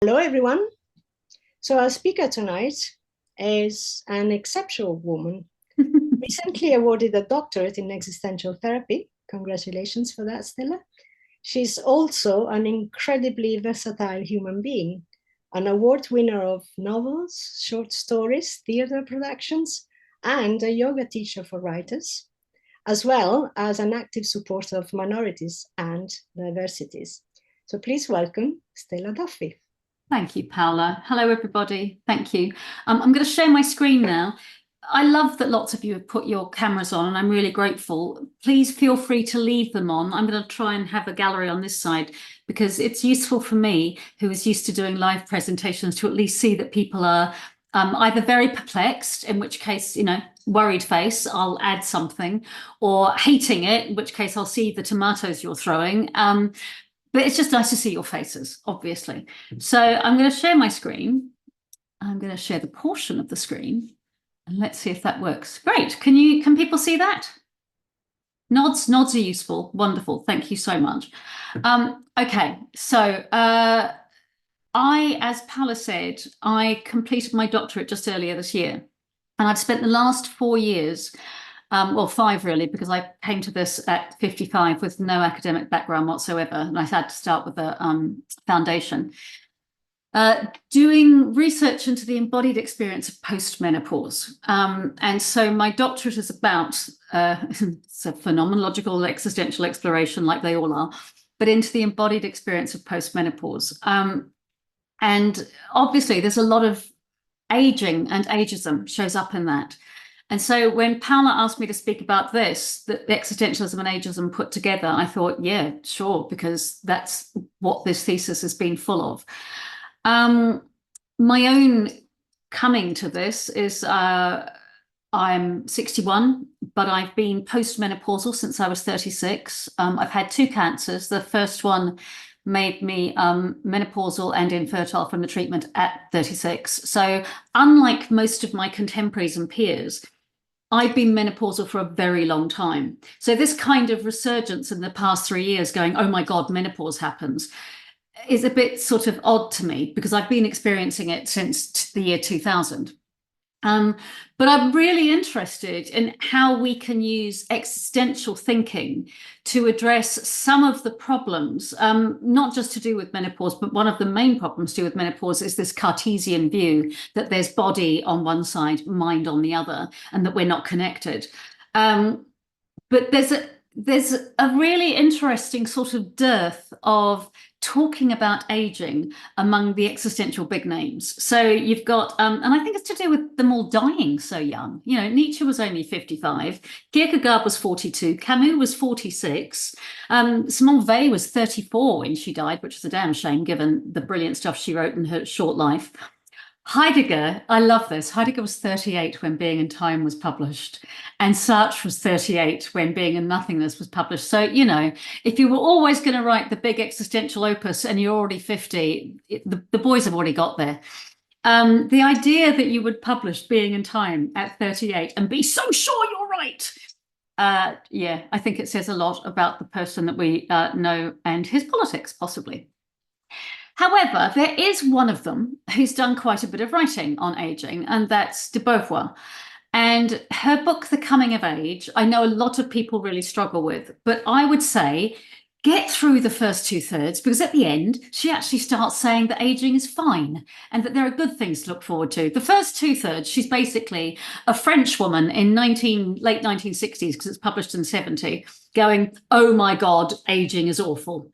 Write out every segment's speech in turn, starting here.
Hello, everyone. So our speaker tonight is an exceptional woman, recently awarded a doctorate in existential therapy. Congratulations for that, Stella. She's also an incredibly versatile human being, an award winner of novels, short stories, theater productions, and a yoga teacher for writers, as well as an active supporter of minorities and diversities. So please welcome Stella Duffy. Thank you, Paola. Hello, everybody. Thank you. I'm going to share my screen now. I love that lots of you have put your cameras on, and I'm really grateful. Please feel free to leave them on. I'm going to try and have a gallery on this side because it's useful for me, who is used to doing live presentations, to at least see that people are either very perplexed, in which case, worried face, I'll add something, or hating it, in which case I'll see the tomatoes you're throwing. But it's just nice to see your faces, obviously. So I'm going to share my screen. I'm going to share the portion of the screen. And let's see if that works. Great. Can people see that? Nods are useful. Wonderful. Thank you so much. Okay. So as Paola said, I completed my doctorate just earlier this year. And I've spent the last 4 years, well, 5 really, because I came to this at 55 with no academic background whatsoever. And I had to start with a foundation. Doing research into the embodied experience of postmenopause. And so my doctorate is about, it's a phenomenological existential exploration like they all are, but into the embodied experience of postmenopause. And obviously there's a lot of aging and ageism shows up in that. And so when Paola asked me to speak about this, the existentialism and ageism put together, I thought, yeah, sure, because that's what this thesis has been full of. My own coming to this is I'm 61, but I've been postmenopausal since I was 36. I've had 2 cancers. The first one made me menopausal and infertile from the treatment at 36. So unlike most of my contemporaries and peers, I've been menopausal for a very long time. So this kind of resurgence in the past 3 years going, oh my God, menopause happens, is a bit sort of odd to me because I've been experiencing it since the year 2000. But I'm really interested in how we can use existential thinking to address some of the problems, not just to do with menopause, but one of the main problems to do with menopause is this Cartesian view that there's body on one side, mind on the other, and that we're not connected. But there's a really interesting sort of dearth of talking about aging among the existential big names. So you've got, and I think it's to do with them all dying so young. Nietzsche was only 55, Kierkegaard was 42, Camus was 46, Simone Weil was 34 when she died, which is a damn shame given the brilliant stuff she wrote in her short life. Heidegger, I love this. Heidegger was 38 when Being and Time was published, and Sartre was 38 when Being and Nothingness was published. So, if you were always going to write the big existential opus and you're already 50, the boys have already got there. The idea that you would publish Being and Time at 38 and be so sure you're right. Yeah, I think it says a lot about the person that we know and his politics, possibly. However, there is one of them who's done quite a bit of writing on aging, and that's de Beauvoir. And her book, The Coming of Age, I know a lot of people really struggle with, but I would say get through the first 2/3, because at the end, she actually starts saying that aging is fine and that there are good things to look forward to. The first 2/3, she's basically a French woman in late 1960s, because it's published in 70, going, oh my God, aging is awful.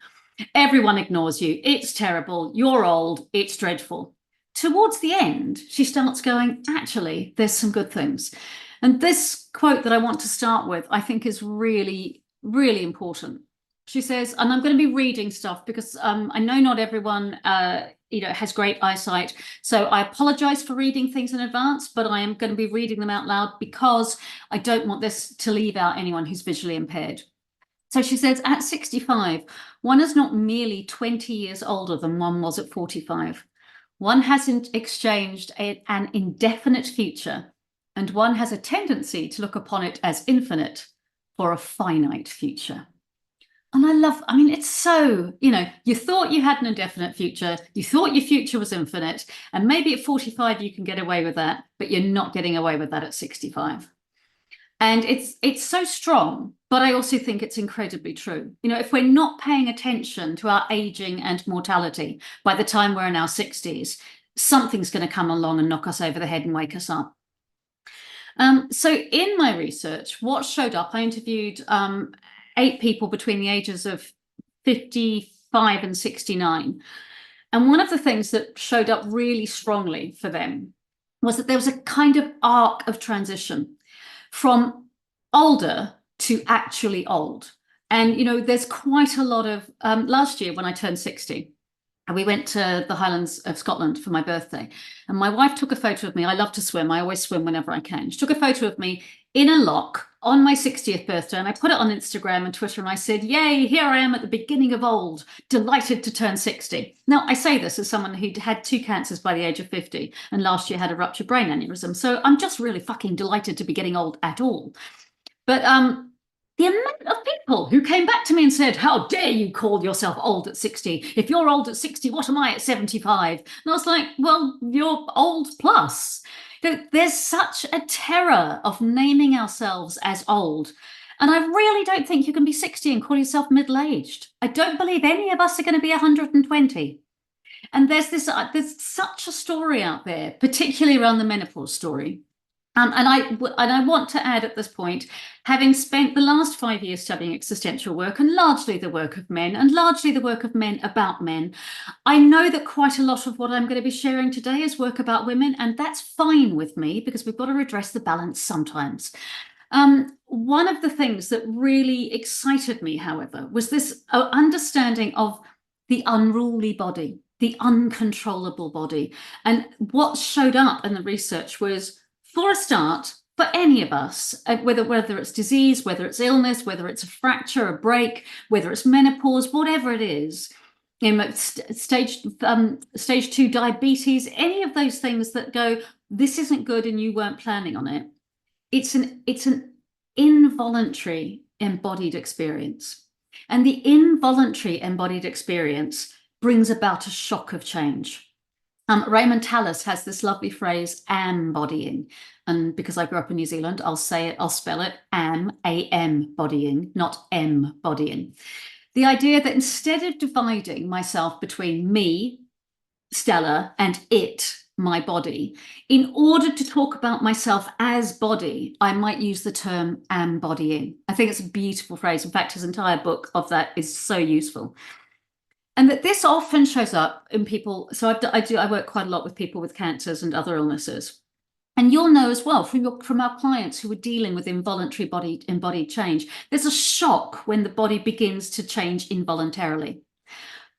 Everyone ignores you. It's terrible. You're old. It's dreadful. Towards the end, she starts going, actually, there's some good things. And this quote that I want to start with, I think is really, really important. She says, and I'm going to be reading stuff because I know not everyone has great eyesight. So I apologize for reading things in advance, but I am going to be reading them out loud because I don't want this to leave out anyone who's visually impaired. So she says, at 65, one is not merely 20 years older than one was at 45. One hasn't exchanged an indefinite future, and one has a tendency to look upon it as infinite for a finite future. And I mean, it's so, you thought you had an indefinite future, you thought your future was infinite, and maybe at 45 you can get away with that, but you're not getting away with that at 65. And it's so strong, but I also think it's incredibly true. If we're not paying attention to our aging and mortality by the time we're in our 60s, something's going to come along and knock us over the head and wake us up. So in my research, what showed up, I interviewed 8 people between the ages of 55 and 69. And one of the things that showed up really strongly for them was that there was a kind of arc of transition from older to actually old. And, there's quite a lot of, last year when I turned 60, and we went to the Highlands of Scotland for my birthday. And my wife took a photo of me. I love to swim. I always swim whenever I can. She took a photo of me in a loch on my 60th birthday. And I put it on Instagram and Twitter. And I said, yay, here I am at the beginning of old, delighted to turn 60. Now, I say this as someone who'd had 2 cancers by the age of 50 and last year had a ruptured brain aneurysm. So I'm just really fucking delighted to be getting old at all. But the amount of people who came back to me and said, how dare you call yourself old at 60? If you're old at 60, what am I at 75? And I was like, well, you're old plus. There's such a terror of naming ourselves as old. And I really don't think you can be 60 and call yourself middle-aged. I don't believe any of us are going to be 120. And there's such a story out there, particularly around the menopause story. And I want to add at this point, having spent the last 5 years studying existential work and largely the work of men and largely the work of men about men, I know that quite a lot of what I'm going to be sharing today is work about women, and that's fine with me because we've got to redress the balance sometimes. One of the things that really excited me, however, was this understanding of the unruly body, the uncontrollable body. And what showed up in the research was, for a start, for any of us, whether it's disease, whether it's illness, whether it's a fracture, a break, whether it's menopause, whatever it is, stage 2 diabetes, any of those things that go, this isn't good and you weren't planning on it. It's an involuntary embodied experience. And the involuntary embodied experience brings about a shock of change. Raymond Tallis has this lovely phrase, am-bodying. And because I grew up in New Zealand, I'll spell it am-bodying, not em-bodying. The idea that instead of dividing myself between me, Stella, and it, my body, in order to talk about myself as body, I might use the term am-bodying. I think it's a beautiful phrase. In fact, his entire book of that is so useful. And that this often shows up in people. So I work quite a lot with people with cancers and other illnesses. And you'll know as well from our clients who are dealing with involuntary embodied change, there's a shock when the body begins to change involuntarily.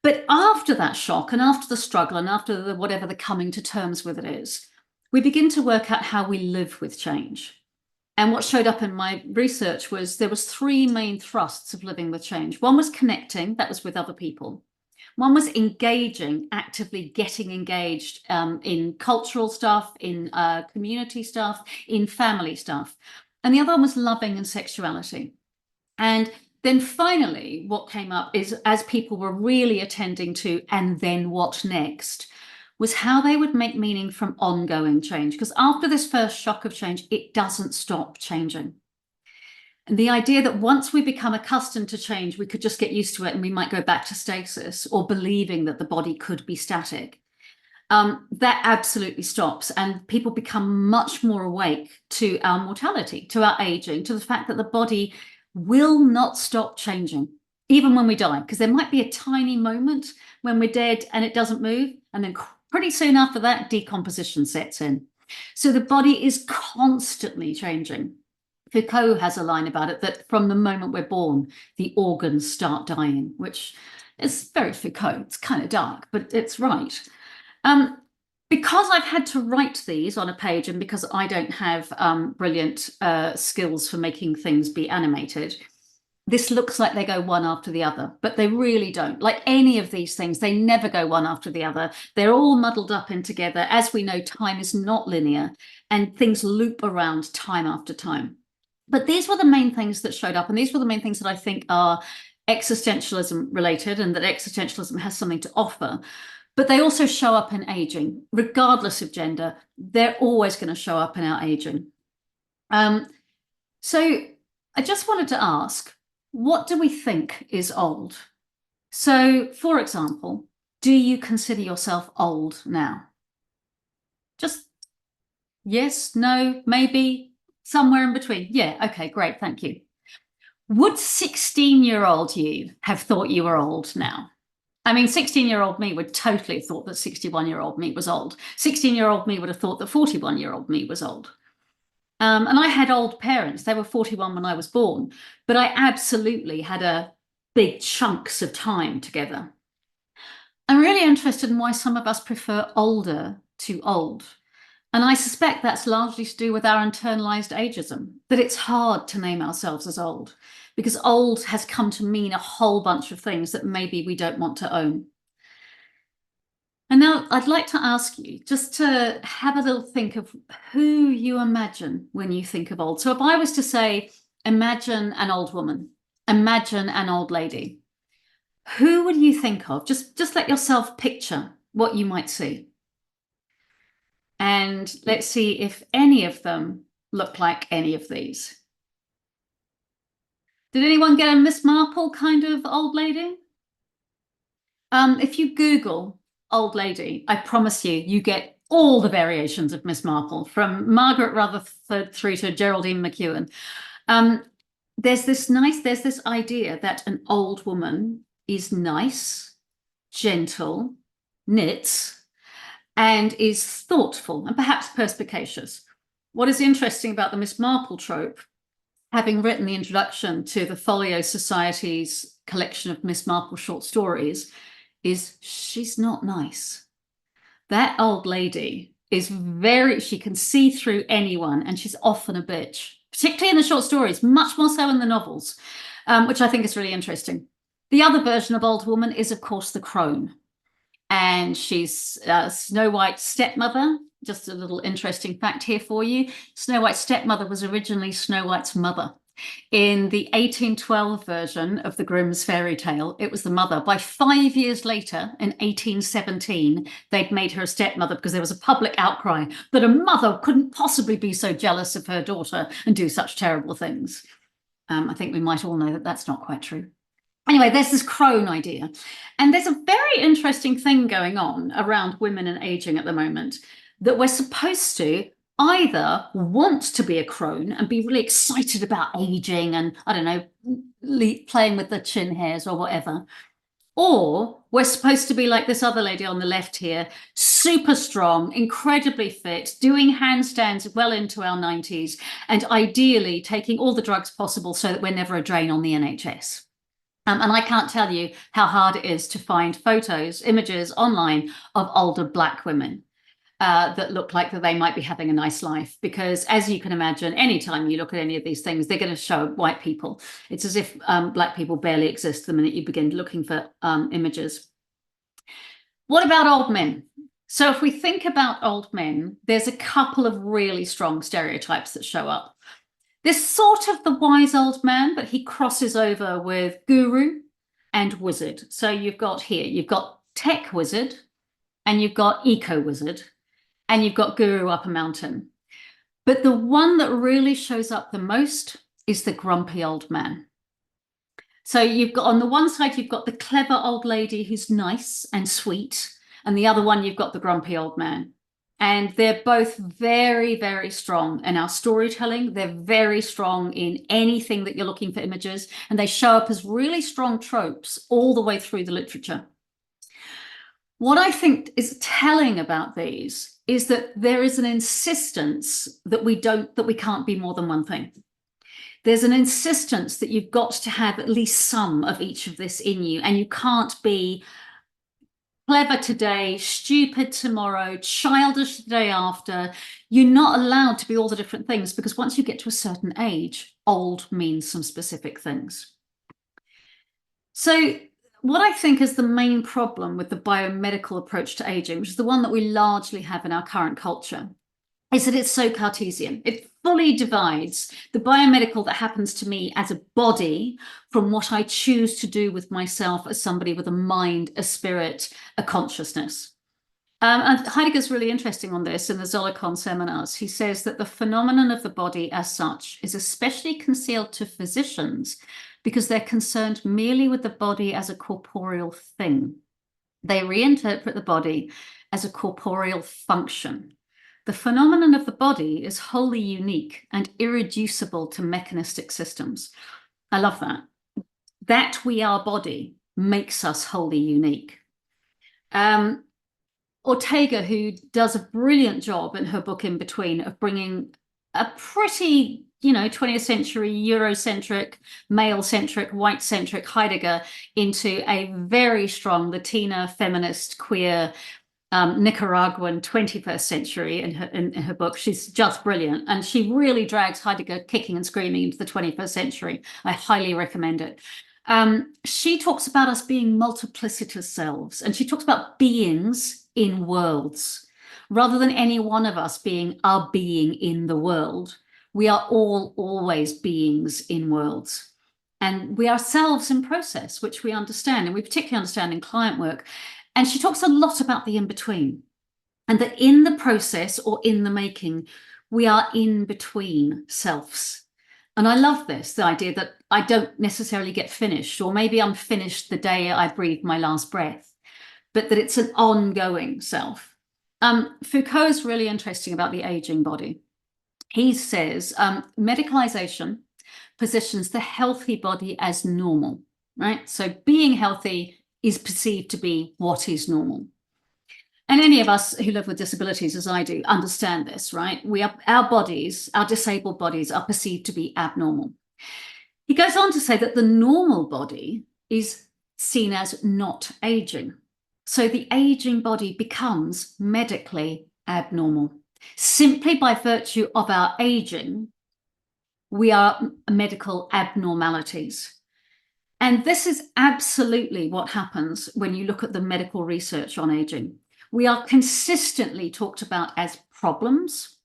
But after that shock and after the struggle and after whatever the coming to terms with it is, we begin to work out how we live with change. And what showed up in my research was there was 3 main thrusts of living with change. One was connecting, that was with other people. One was engaging, actively getting engaged in cultural stuff, in community stuff, in family stuff. And the other one was loving and sexuality. And then finally, what came up is, as people were really attending to, and then what next, was how they would make meaning from ongoing change. Because after this first shock of change, it doesn't stop changing. And the idea that once we become accustomed to change, we could just get used to it and we might go back to stasis, or believing that the body could be static. That absolutely stops. And people become much more awake to our mortality, to our aging, to the fact that the body will not stop changing, even when we die. Because there might be a tiny moment when we're dead and it doesn't move. And then pretty soon after that, decomposition sets in. So the body is constantly changing. Foucault has a line about it that from the moment we're born, the organs start dying, which is very Foucault. It's kind of dark, but it's right. Because I've had to write these on a page, and because I don't have brilliant skills for making things be animated, this looks like they go one after the other, but they really don't. Like any of these things, they never go one after the other. They're all muddled up in together. As we know, time is not linear, and things loop around time after time. But these were the main things that showed up, and these were the main things that I think are existentialism related and that existentialism has something to offer. But they also show up in aging, regardless of gender. They're always going to show up in our aging. So I just wanted to ask, what do we think is old? So, for example, do you consider yourself old now? Just yes, no, maybe, somewhere in between. Yeah, okay, great, thank you. Would 16-year-old you have thought you were old now? I mean, 16-year-old me would totally have thought that 61-year-old me was old. 16-year-old me would have thought that 41-year-old me was old. And I had old parents. They were 41 when I was born, but I absolutely had a big chunks of time together. I'm really interested in why some of us prefer older to old. And I suspect that's largely to do with our internalized ageism, that it's hard to name ourselves as old because old has come to mean a whole bunch of things that maybe we don't want to own. And now I'd like to ask you just to have a little think of who you imagine when you think of old. So if I was to say, imagine an old woman, imagine an old lady, who would you think of? Just let yourself picture what you might see. And let's see if any of them look like any of these. Did anyone get a Miss Marple kind of old lady? If you Google old lady, I promise you get all the variations of Miss Marple, from Margaret Rutherford through to Geraldine McEwen. There's this idea that an old woman is nice, gentle, knits, and is thoughtful and perhaps perspicacious. What is interesting about the Miss Marple trope, having written the introduction to the Folio Society's collection of Miss Marple short stories, is she's not nice. That old lady is she can see through anyone, and she's often a bitch, particularly in the short stories, much more so in the novels, which I think is really interesting. The other version of old woman is, of course, the crone. And she's Snow White's stepmother. Just a little interesting fact here for you. Snow White's stepmother was originally Snow White's mother. In the 1812 version of the Grimm's fairy tale, it was the mother. By 5 years later, in 1817, they'd made her a stepmother because there was a public outcry that a mother couldn't possibly be so jealous of her daughter and do such terrible things. I think we might all know that that's not quite true. Anyway, there's this crone idea. And there's a very interesting thing going on around women and aging at the moment, that we're supposed to either want to be a crone and be really excited about aging and, I don't know, playing with the chin hairs or whatever, or we're supposed to be like this other lady on the left here, super strong, incredibly fit, doing handstands well into our 90s, and ideally taking all the drugs possible so that we're never a drain on the NHS. And I can't tell you how hard it is to find photos, images online of older Black women that look like that they might be having a nice life. Because as you can imagine, anytime you look at any of these things, they're going to show white people. It's as if Black people barely exist the minute you begin looking for images. What about old men? So if we think about old men, there's a couple of really strong stereotypes that show up. There's sort of the wise old man, but he crosses over with guru and wizard. So you've got tech wizard, and you've got eco wizard, and you've got guru up a mountain. But the one that really shows up the most is the grumpy old man. So you've got, on the one side, you've got the clever old lady who's nice and sweet, and the other one, you've got the grumpy old man. And they're both very, very strong in our storytelling. They're very strong in anything that you're looking for images, and they show up as really strong tropes all the way through the literature. What I think is telling about these is that there is an insistence that we can't be more than one thing. There's an insistence that you've got to have at least some of each of this in you, and you can't be clever today, stupid tomorrow, childish the day after. You're not allowed to be all the different things, because once you get to a certain age, old means some specific things. So what I think is the main problem with the biomedical approach to aging, which is the one that we largely have in our current culture, is that it's so Cartesian. It fully divides the biomedical that happens to me as a body from what I choose to do with myself as somebody with a mind, a spirit, a consciousness. And Heidegger's really interesting on this in the Zollikon seminars. He says that the phenomenon of the body as such is especially concealed to physicians because they're concerned merely with the body as a corporeal thing. They reinterpret the body as a corporeal function. The phenomenon of the body is wholly unique and irreducible to mechanistic systems. I love that. That we are body makes us wholly unique. Ortega, who does a brilliant job in her book In Between of bringing a pretty, 20th century Eurocentric, male-centric, white-centric Heidegger into a very strong Latina, feminist, queer, Nicaraguan 21st century in her book. She's just brilliant. And she really drags Heidegger kicking and screaming into the 21st century. I highly recommend it. She talks about us being multiplicitous selves, and she talks about beings in worlds. Rather than any one of us being a being in the world, we are all always beings in worlds. And we are selves in process, which we understand, and we particularly understand in client work. And she talks a lot about the in-between, and that in the process or in the making, we are in between selves. And I love this, the idea that I don't necessarily get finished, or maybe I'm finished the day I breathe my last breath, but that it's an ongoing self. Foucault is really interesting about the aging body. He says medicalization positions the healthy body as normal, right? So being healthy is perceived to be what is normal. And any of us who live with disabilities, as I do, understand this, right? Our bodies, our disabled bodies, are perceived to be abnormal. He goes on to say that the normal body is seen as not aging. So the aging body becomes medically abnormal. Simply by virtue of our aging, we are medical abnormalities. And this is absolutely what happens when you look at the medical research on aging. We are consistently talked about as problems,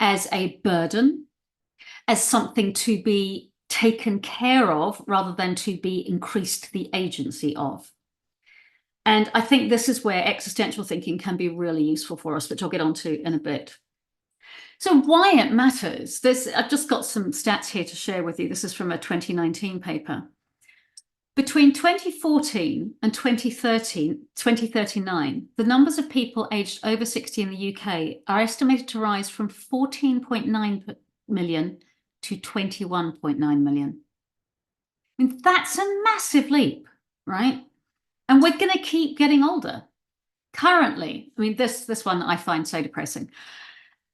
as a burden, as something to be taken care of rather than to be increased the agency of. And I think this is where existential thinking can be really useful for us, which I'll get onto in a bit. So why it matters, I've just got some stats here to share with you. This is from a 2019 paper. Between 2014 and 2039, the numbers of people aged over 60 in the UK are estimated to rise from 14.9 million to 21.9 million. I mean, that's a massive leap, right? And we're going to keep getting older. Currently, I mean, this one I find so depressing.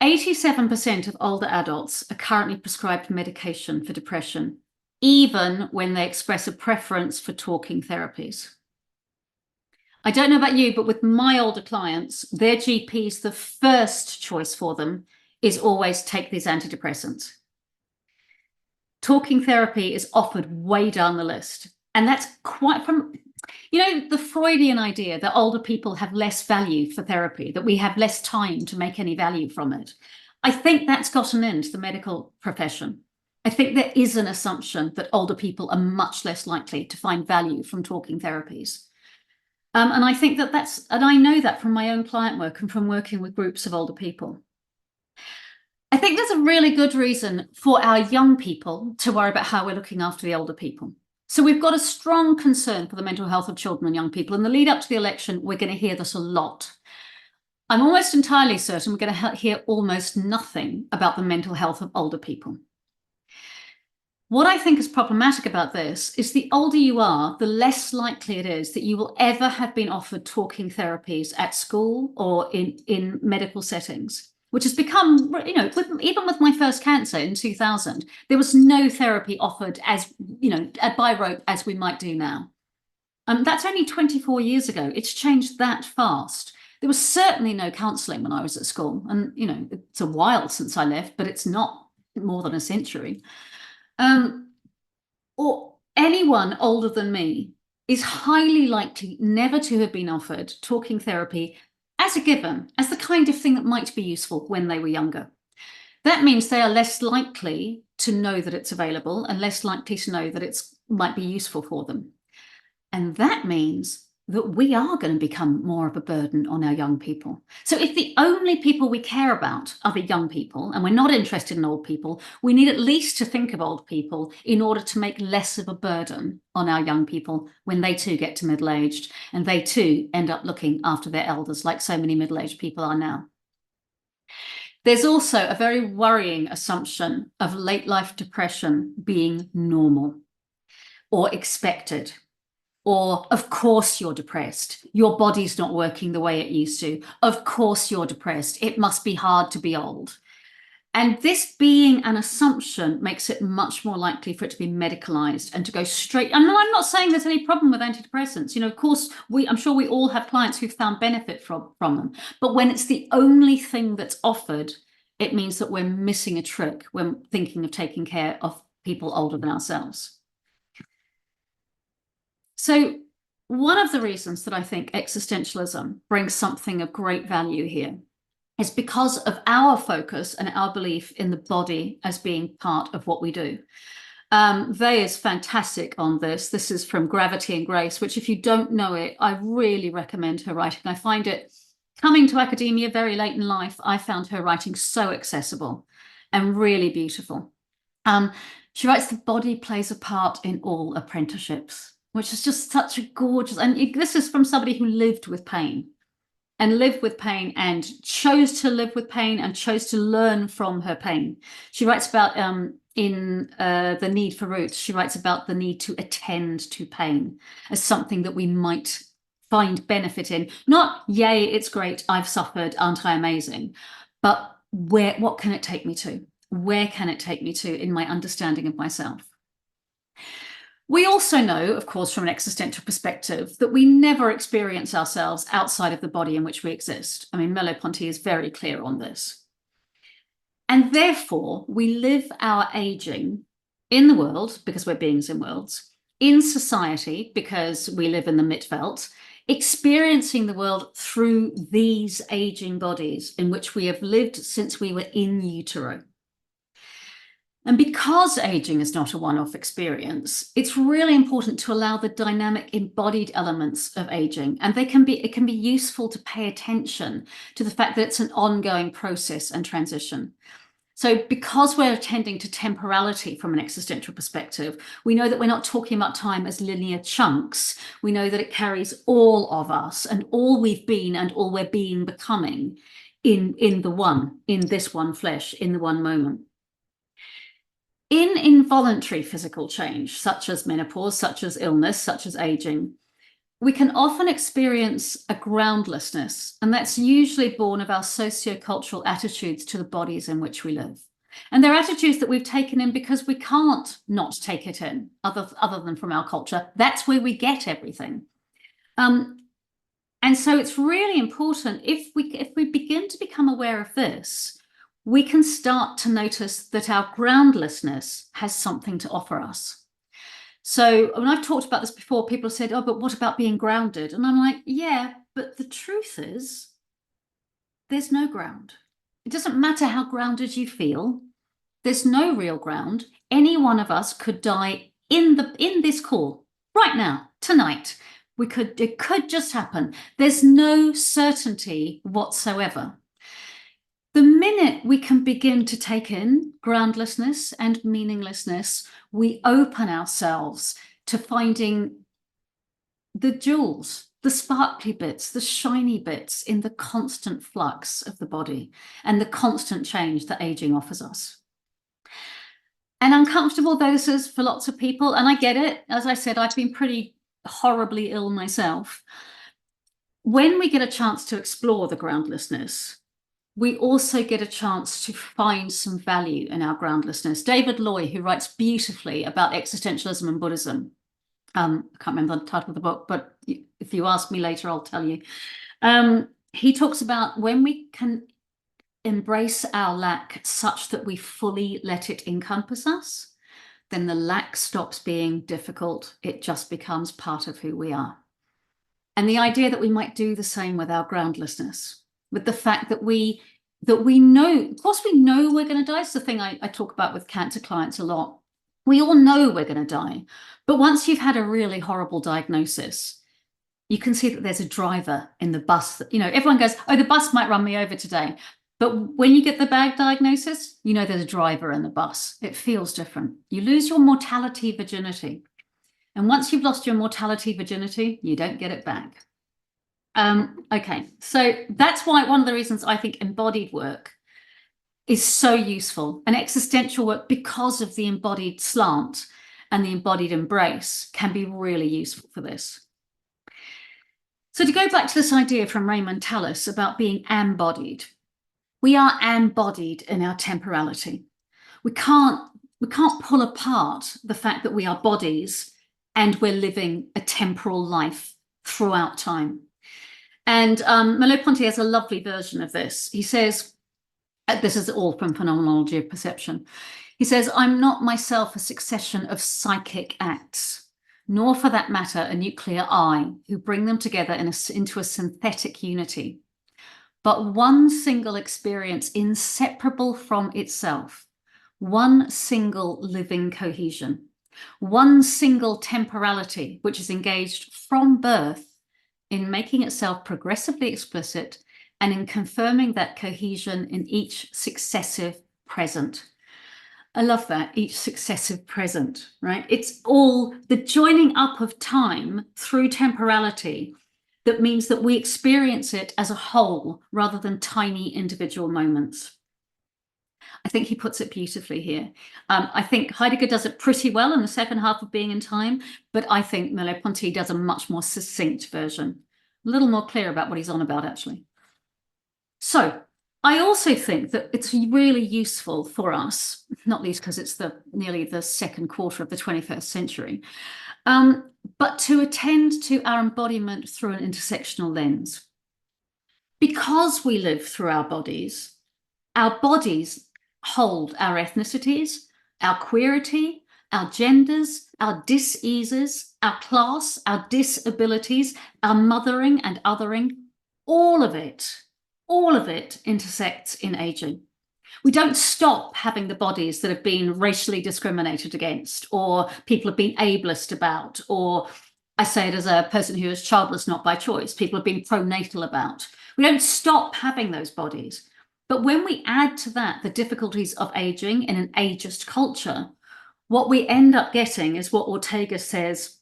87% of older adults are currently prescribed medication for depression, even when they express a preference for talking therapies. I don't know about you, but with my older clients, their GPs, the first choice for them is always take these antidepressants. Talking therapy is offered way down the list. And that's quite from, the Freudian idea that older people have less value for therapy, that we have less time to make any value from it. I think that's gotten into the medical profession. I think there is an assumption that older people are much less likely to find value from talking therapies. And I think and I know that from my own client work and from working with groups of older people. I think there's a really good reason for our young people to worry about how we're looking after the older people. So we've got a strong concern for the mental health of children and young people. In the lead up to the election, we're going to hear this a lot. I'm almost entirely certain we're going to hear almost nothing about the mental health of older people. What I think is problematic about this is the older you are, the less likely it is that you will ever have been offered talking therapies at school or in medical settings, which has become, even with my first cancer in 2000, there was no therapy offered as, by rote as we might do now. That's only 24 years ago. It's changed that fast. There was certainly no counselling when I was at school. And, it's a while since I left, but it's not more than a century. Or anyone older than me is highly likely never to have been offered talking therapy as a given, as the kind of thing that might be useful when they were younger. That means they are less likely to know that it's available and less likely to know that it might be useful for them. And that means that we are going to become more of a burden on our young people. So if the only people we care about are the young people, and we're not interested in old people, we need at least to think of old people in order to make less of a burden on our young people when they too get to middle-aged and they too end up looking after their elders like so many middle-aged people are now. There's also a very worrying assumption of late life depression being normal or expected. Or, of course you're depressed. Your body's not working the way it used to. Of course you're depressed. It must be hard to be old. And this being an assumption makes it much more likely for it to be medicalized and to go straight. And I'm not saying there's any problem with antidepressants. You know, of course, I'm sure we all have clients who've found benefit from them. But when it's the only thing that's offered, it means that we're missing a trick when thinking of taking care of people older than ourselves. So one of the reasons that I think existentialism brings something of great value here is because of our focus and our belief in the body as being part of what we do. They is fantastic on this. This is from Gravity and Grace, which if you don't know it, I really recommend her writing. I find it, coming to academia very late in life, I found her writing so accessible and really beautiful. She writes, the body plays a part in all apprenticeships, which is just such a gorgeous, and this is from somebody who lived with pain and chose to live with pain and chose to learn from her pain. She writes about, in The Need for Roots, she writes about the need to attend to pain as something that we might find benefit in. Not, yay, it's great, I've suffered, aren't I amazing? But what can it take me to? Where can it take me to in my understanding of myself? We also know, of course, from an existential perspective, that we never experience ourselves outside of the body in which we exist. I mean, Merleau-Ponty is very clear on this. And therefore, we live our aging in the world, because we're beings in worlds, in society, because we live in the Mitwelt, experiencing the world through these aging bodies in which we have lived since we were in utero. And because aging is not a one-off experience, it's really important to allow the dynamic embodied elements of aging. And it can be useful to pay attention to the fact that it's an ongoing process and transition. So because we're attending to temporality from an existential perspective, we know that we're not talking about time as linear chunks. We know that it carries all of us and all we've been and all we're becoming in this one flesh, in the one moment. In involuntary physical change, such as menopause, such as illness, such as aging, we can often experience a groundlessness, and that's usually born of our sociocultural attitudes to the bodies in which we live. And they're attitudes that we've taken in because we can't not take it in, other than from our culture. That's where we get everything. And so it's really important, if we begin to become aware of this, we can start to notice that our groundlessness has something to offer us. So when I've talked about this before, people have said, oh, but what about being grounded? And I'm like, yeah, but the truth is there's no ground. It doesn't matter how grounded you feel. There's no real ground. Any one of us could die in this call right now, tonight. It could just happen. There's no certainty whatsoever. The minute we can begin to take in groundlessness and meaninglessness, we open ourselves to finding the jewels, the sparkly bits, the shiny bits in the constant flux of the body and the constant change that aging offers us. And uncomfortable though this is for lots of people, and I get it. As I said, I've been pretty horribly ill myself. When we get a chance to explore the groundlessness, we also get a chance to find some value in our groundlessness. David Loy, who writes beautifully about existentialism and Buddhism, I can't remember the title of the book, but if you ask me later, I'll tell you. He talks about when we can embrace our lack such that we fully let it encompass us, then the lack stops being difficult. It just becomes part of who we are. And the idea that we might do the same with our groundlessness, with the fact that we know, of course, we know we're going to die. It's the thing I talk about with cancer clients a lot. We all know we're going to die. But once you've had a really horrible diagnosis, you can see that there's a driver in the bus. That, everyone goes, oh, the bus might run me over today. But when you get the bad diagnosis, there's a driver in the bus. It feels different. You lose your mortality virginity. And once you've lost your mortality virginity, you don't get it back. Okay, so that's why one of the reasons I think embodied work is so useful. And existential work, because of the embodied slant and the embodied embrace, can be really useful for this. So to go back to this idea from Raymond Tallis about being embodied, we are embodied in our temporality. We can't pull apart the fact that we are bodies and we're living a temporal life throughout time. And Merleau-Ponty has a lovely version of this. He says, this is all from Phenomenology of Perception. He says, I'm not myself a succession of psychic acts, nor for that matter a nuclear I, who bring them together into a synthetic unity, but one single experience inseparable from itself, one single living cohesion, one single temporality which is engaged from birth in making itself progressively explicit and in confirming that cohesion in each successive present. I love that, each successive present, right? It's all the joining up of time through temporality that means that we experience it as a whole rather than tiny individual moments. I think he puts it beautifully here. I think Heidegger does it pretty well in the second half of Being in Time, but I think Merleau-Ponty does a much more succinct version, a little more clear about what he's on about, actually. So I also think that it's really useful for us, not least because it's nearly the second quarter of the 21st century, but to attend to our embodiment through an intersectional lens. Because we live through our bodies hold our ethnicities, our queerity, our genders, our diseases, our class, our disabilities, our mothering and othering, all of it intersects in aging. We don't stop having the bodies that have been racially discriminated against, or people have been ableist about, or I say it as a person who is childless not by choice, people have been pronatal about. We don't stop having those bodies. But when we add to that the difficulties of aging in an ageist culture, what we end up getting is what Ortega says,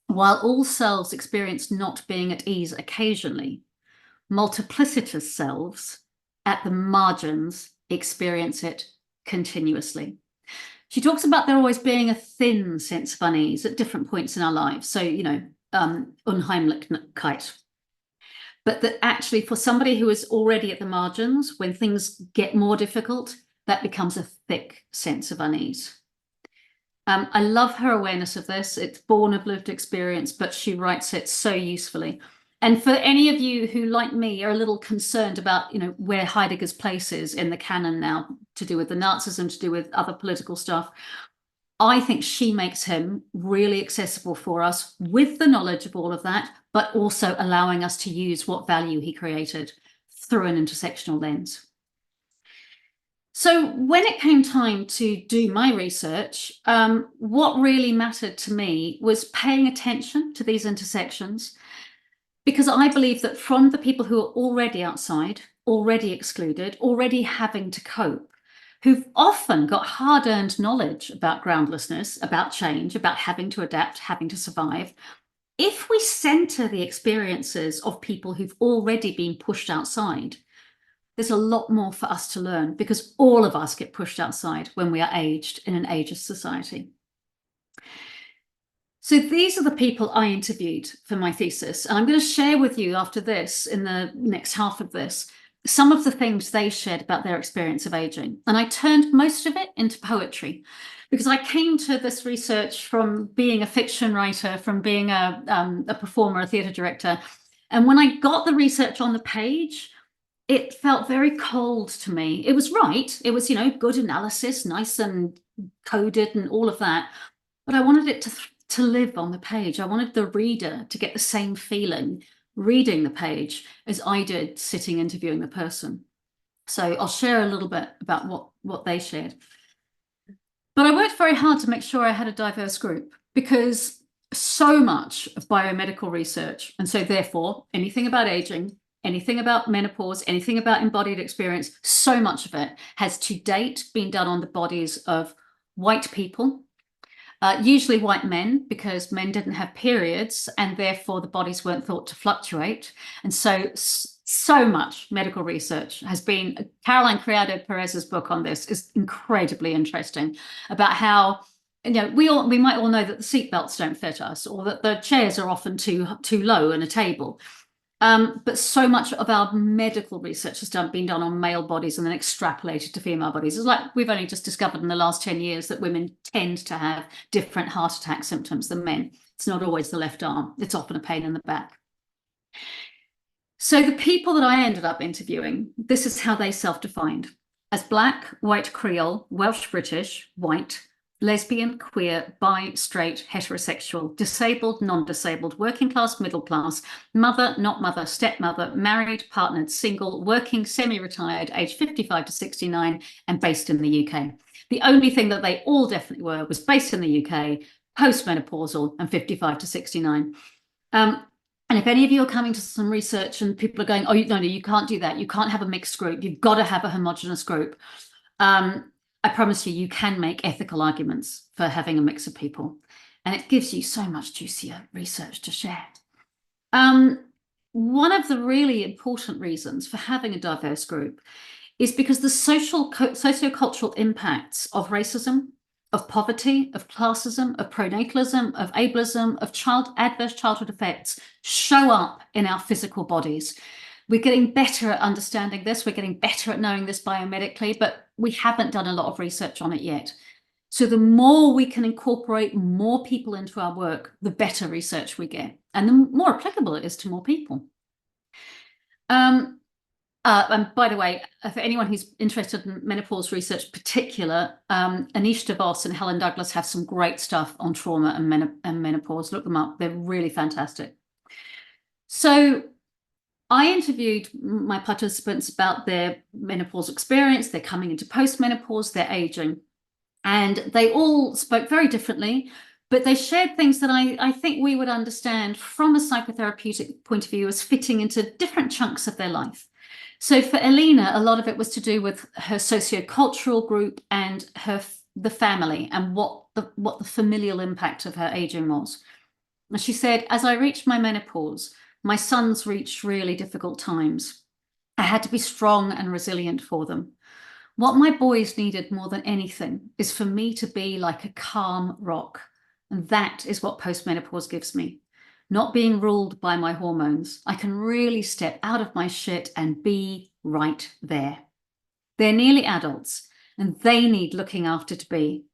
while all selves experience not being at ease occasionally, multiplicitous selves at the margins experience it continuously. She talks about there always being a thin sense of unease at different points in our lives. So, Unheimlichkeit. But that actually for somebody who is already at the margins, when things get more difficult, that becomes a thick sense of unease. I love her awareness of this. It's born of lived experience, but she writes it so usefully. And for any of you who, like me, are a little concerned about, where Heidegger's place is in the canon now, to do with the Nazism, to do with other political stuff, I think she makes him really accessible for us with the knowledge of all of that, but also allowing us to use what value he created through an intersectional lens. So when it came time to do my research, what really mattered to me was paying attention to these intersections, because I believe that from the people who are already outside, already excluded, already having to cope, who've often got hard-earned knowledge about groundlessness, about change, about having to adapt, having to survive, if we center the experiences of people who've already been pushed outside, there's a lot more for us to learn, because all of us get pushed outside when we are aged in an ageist society. So these are the people I interviewed for my thesis. And I'm going to share with you after this, in the next half of this, some of the things they shared about their experience of aging. And I turned most of it into poetry, because I came to this research from being a fiction writer, from being a performer, a theatre director. And when I got the research on the page, it felt very cold to me. It was right. It was, good analysis, nice and coded and all of that. But I wanted it to live on the page. I wanted the reader to get the same feeling reading the page as I did sitting interviewing the person. So I'll share a little bit about what they shared. But I worked very hard to make sure I had a diverse group, because so much of biomedical research, and so therefore anything about aging, anything about menopause, anything about embodied experience, so much of it has to date been done on the bodies of white people, usually white men, because men didn't have periods and therefore the bodies weren't thought to fluctuate. And so much medical research has been, Caroline Criado Perez's book on this is incredibly interesting, about how, you know, we might all know that the seatbelts don't fit us, or that the chairs are often too low in a table. But so much of our medical research has been done on male bodies and then extrapolated to female bodies. It's like we've only just discovered in the last 10 years that women tend to have different heart attack symptoms than men. It's not always the left arm. It's often a pain in the back. So the people that I ended up interviewing, this is how they self-defined: as Black, white Creole, Welsh British, white, lesbian, queer, bi, straight, heterosexual, disabled, non-disabled, working class, middle class, mother, not mother, stepmother, married, partnered, single, working, semi-retired, aged 55 to 69, and based in the UK. The only thing that they all definitely were was based in the UK, postmenopausal, and 55 to 69. And if any of you are coming to some research and people are going, oh, no, you can't do that, you can't have a mixed group, you've got to have a homogenous group, I promise you can make ethical arguments for having a mix of people. And it gives you so much juicier research to share. One of the really important reasons for having a diverse group is because the sociocultural impacts of racism, of poverty, of classism, of pronatalism, of ableism, of adverse childhood effects show up in our physical bodies. We're getting better at understanding this. We're getting better at knowing this biomedically, but we haven't done a lot of research on it yet. So the more we can incorporate more people into our work, the better research we get, and the more applicable it is to more people. And by the way, for anyone who's interested in menopause research in particular, Anish DeVos and Helen Douglas have some great stuff on trauma and menopause. Look them up. They're really fantastic. So I interviewed my participants about their menopause experience, their coming into postmenopause, their aging, and they all spoke very differently, but they shared things that I think we would understand from a psychotherapeutic point of view as fitting into different chunks of their life. So for Elena, a lot of it was to do with her sociocultural group and the family, and what the familial impact of her aging was. And she said, as I reached my menopause, my sons reached really difficult times. I had to be strong and resilient for them. What my boys needed more than anything is for me to be like a calm rock. And that is what postmenopause gives me. Not being ruled by my hormones. I can really step out of my shit and be right there. They're nearly adults, and they need looking after to be.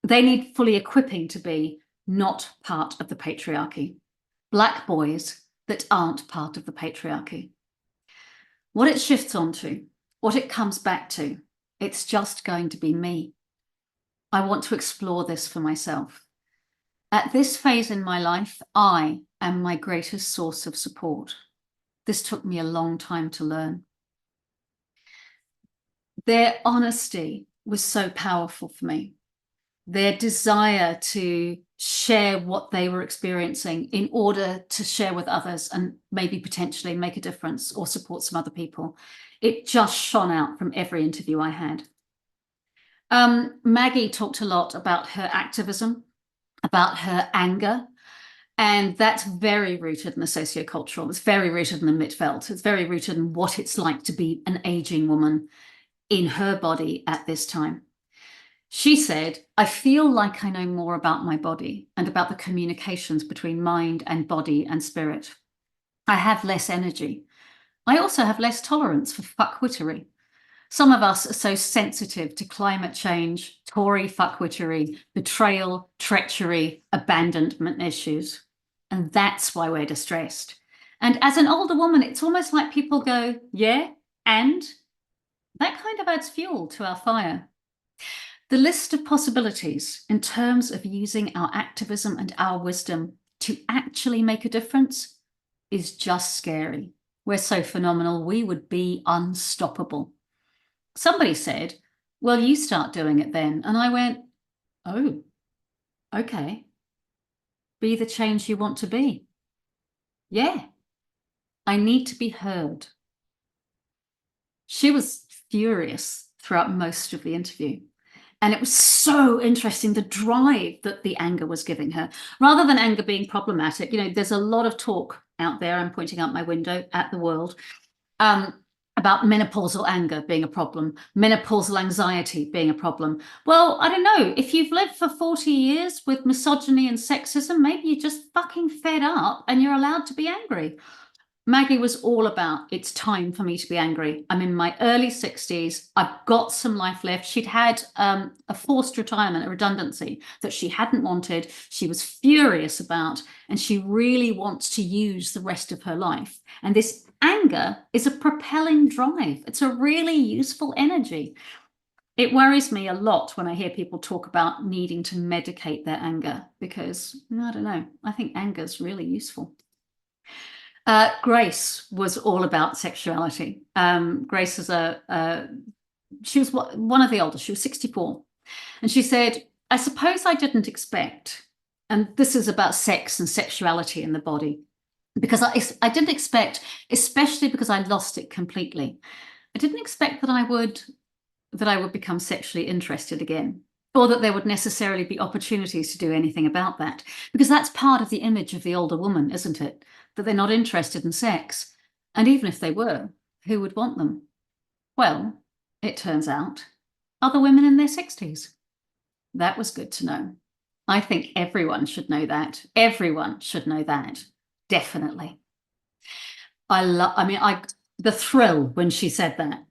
They need fully equipping to be not part of the patriarchy. Black boys that aren't part of the patriarchy. What it shifts onto, what it comes back to, it's just going to be me. I want to explore this for myself. At this phase in my life, I am my greatest source of support. This took me a long time to learn. Their honesty was so powerful for me. Their desire to share what they were experiencing in order to share with others and maybe potentially make a difference or support some other people. It just shone out from every interview I had. Maggie talked a lot about her activism, about her anger, and that's very rooted in the sociocultural. It's very rooted in the Mitwelt. It's very rooted in what it's like to be an aging woman in her body at this time. She said, I feel like I know more about my body and about the communications between mind and body and spirit. I have less energy. I also have less tolerance for fuckwittery. Some of us are so sensitive to climate change, Tory fuckwittery, betrayal, treachery, abandonment issues. And that's why we're distressed. And as an older woman, it's almost like people go, yeah, and that kind of adds fuel to our fire. The list of possibilities in terms of using our activism and our wisdom to actually make a difference is just scary. We're so phenomenal, we would be unstoppable. Somebody said, well, you start doing it then. And I went, oh, okay. Be the change you want to be. Yeah, I need to be heard. She was furious throughout most of the interview. And it was so interesting, the drive that the anger was giving her, rather than anger being problematic. You know, there's a lot of talk out there, I'm pointing out my window at the world, about menopausal anger being a problem, menopausal anxiety being a problem. Well, I don't know, if you've lived for 40 years with misogyny and sexism, maybe you're just fucking fed up and you're allowed to be angry. Maggie was all about, it's time for me to be angry. I'm in my early 60s. I've got some life left. She'd had a forced retirement, a redundancy that she hadn't wanted. She was furious about, and she really wants to use the rest of her life. And this anger is a propelling drive. It's a really useful energy. It worries me a lot when I hear people talk about needing to medicate their anger, because I don't know, I think anger is really useful. Grace was all about sexuality. Grace is she was one of the oldest, she was 64. And she said, I suppose I didn't expect, and this is about sex and sexuality in the body, because I didn't expect, especially because I lost it completely. I didn't expect that I would become sexually interested again, or that there would necessarily be opportunities to do anything about that, because that's part of the image of the older woman, isn't it? That they're not interested in sex. And even if they were, who would want them? Well, it turns out other women in their 60s. That was good to know. I think everyone should know that. Everyone should know that. Definitely. The thrill when she said that.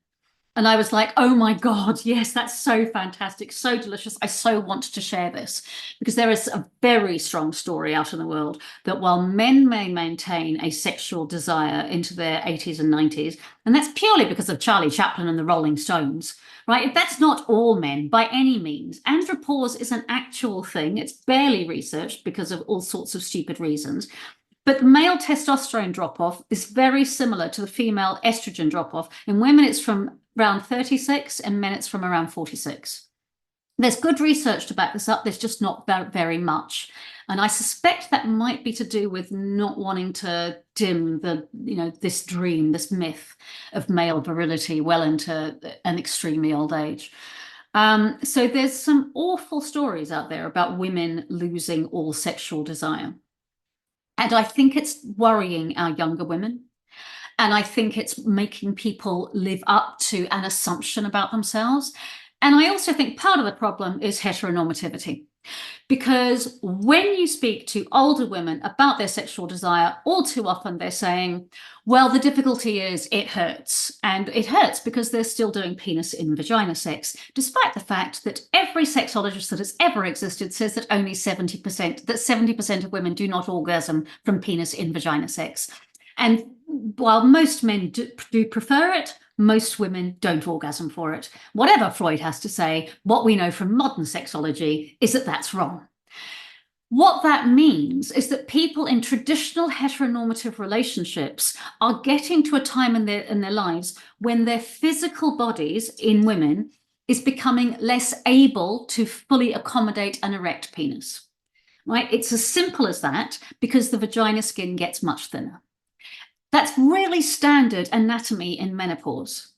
And I was like, oh my God, yes, that's so fantastic, so delicious. I so want to share this, because there is a very strong story out in the world that while men may maintain a sexual desire into their 80s and 90s, and that's purely because of Charlie Chaplin and the Rolling Stones, right? That's not all men by any means. Andropause is an actual thing. It's barely researched because of all sorts of stupid reasons. But male testosterone drop-off is very similar to the female estrogen drop-off. In women, it's from around 36, and men, it's from around 46. There's good research to back this up. There's just not very much. And I suspect that might be to do with not wanting to dim this dream, this myth of male virility well into an extremely old age. So there's some awful stories out there about women losing all sexual desire. And I think it's worrying our younger women. And I think it's making people live up to an assumption about themselves. And I also think part of the problem is heteronormativity. Because when you speak to older women about their sexual desire, all too often they're saying, well, the difficulty is it hurts. And it hurts because they're still doing penis in vagina sex, despite the fact that every sexologist that has ever existed says that only 70% of women do not orgasm from penis in vagina sex. And while most men do prefer it, most women don't orgasm for it. Whatever Freud has to say, what we know from modern sexology is that that's wrong. What that means is that people in traditional heteronormative relationships are getting to a time in their lives when their physical bodies in women is becoming less able to fully accommodate an erect penis. Right? It's as simple as that, because the vagina skin gets much thinner. That's really standard anatomy in menopause.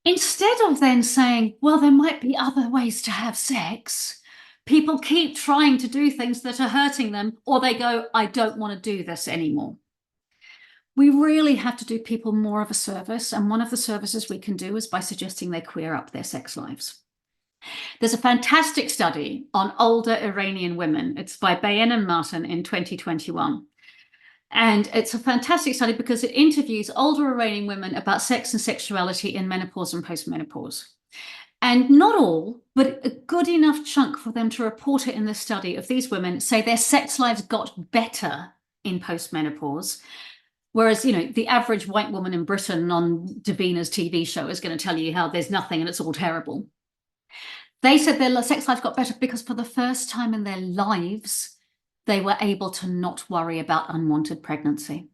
Instead of then saying, well, there might be other ways to have sex, people keep trying to do things that are hurting them, or they go, I don't want to do this anymore. We really have to do people more of a service, and one of the services we can do is by suggesting they queer up their sex lives. There's a fantastic study on older Iranian women. It's by Bayen and Martin in 2021. And it's a fantastic study because it interviews older Iranian women about sex and sexuality in menopause and postmenopause. And not all, but a good enough chunk for them to report it in the study of these women say their sex lives got better in postmenopause. Whereas, the average white woman in Britain on Davina's TV show is going to tell you how there's nothing and it's all terrible. They said their sex lives got better because for the first time in their lives, they were able to not worry about unwanted pregnancy.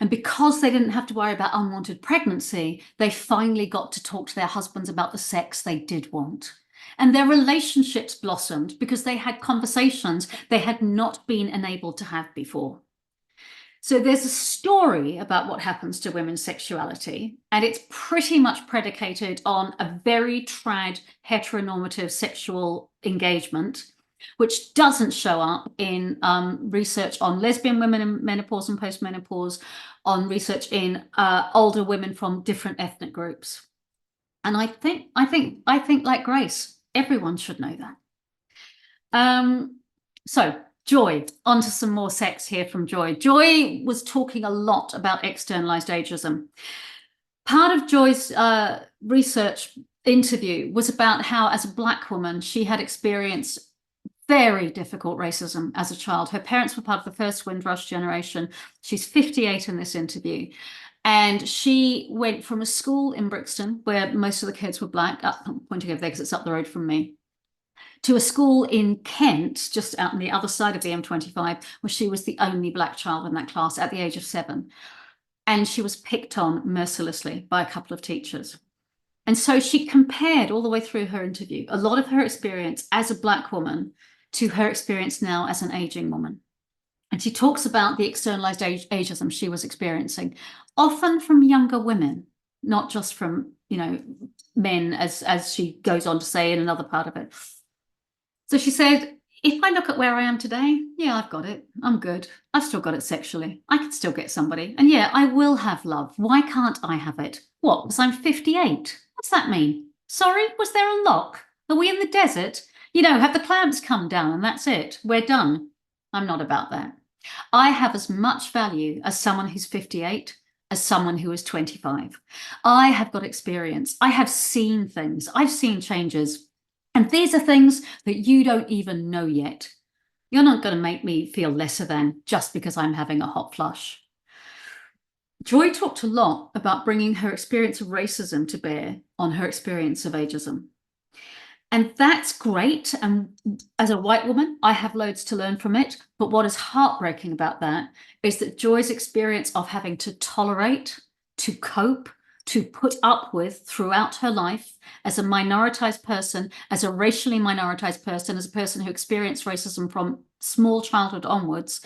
And because they didn't have to worry about unwanted pregnancy, they finally got to talk to their husbands about the sex they did want. And their relationships blossomed because they had conversations they had not been enabled to have before. So there's a story about what happens to women's sexuality, and it's pretty much predicated on a very trad heteronormative sexual engagement, which doesn't show up in research on lesbian women in menopause and postmenopause, on research in older women from different ethnic groups. And I think like Grace, everyone should know that. So Joy, onto some more sex here from Joy. Joy was talking a lot about externalized ageism. Part of Joy's research interview was about how, as a Black woman, she had experienced very difficult racism as a child. Her parents were part of the first Windrush generation. She's 58 in this interview. And she went from a school in Brixton, where most of the kids were Black, I'm pointing over there because it's up the road from me, to a school in Kent, just out on the other side of the M25, where she was the only Black child in that class at the age of 7. And she was picked on mercilessly by a couple of teachers. And so she compared all the way through her interview a lot of her experience as a Black woman to her experience now as an aging woman. And she talks about the externalized ageism she was experiencing, often from younger women, not just from, men, as she goes on to say in another part of it. So she said, if I look at where I am today, yeah, I've got it. I'm good. I've still got it sexually. I can still get somebody. And yeah, I will have love. Why can't I have it? What, because I'm 58? What's that mean? Sorry, was there a lock? Are we in the desert? Have the clouds come down and that's it. We're done. I'm not about that. I have as much value as someone who's 58 as someone who is 25. I have got experience. I have seen things. I've seen changes. And these are things that you don't even know yet. You're not going to make me feel lesser than just because I'm having a hot flush. Joy talked a lot about bringing her experience of racism to bear on her experience of ageism. And that's great. And as a white woman, I have loads to learn from it. But what is heartbreaking about that is that Joy's experience of having to tolerate, to cope, to put up with throughout her life as a minoritized person, as a racially minoritized person, as a person who experienced racism from small childhood onwards,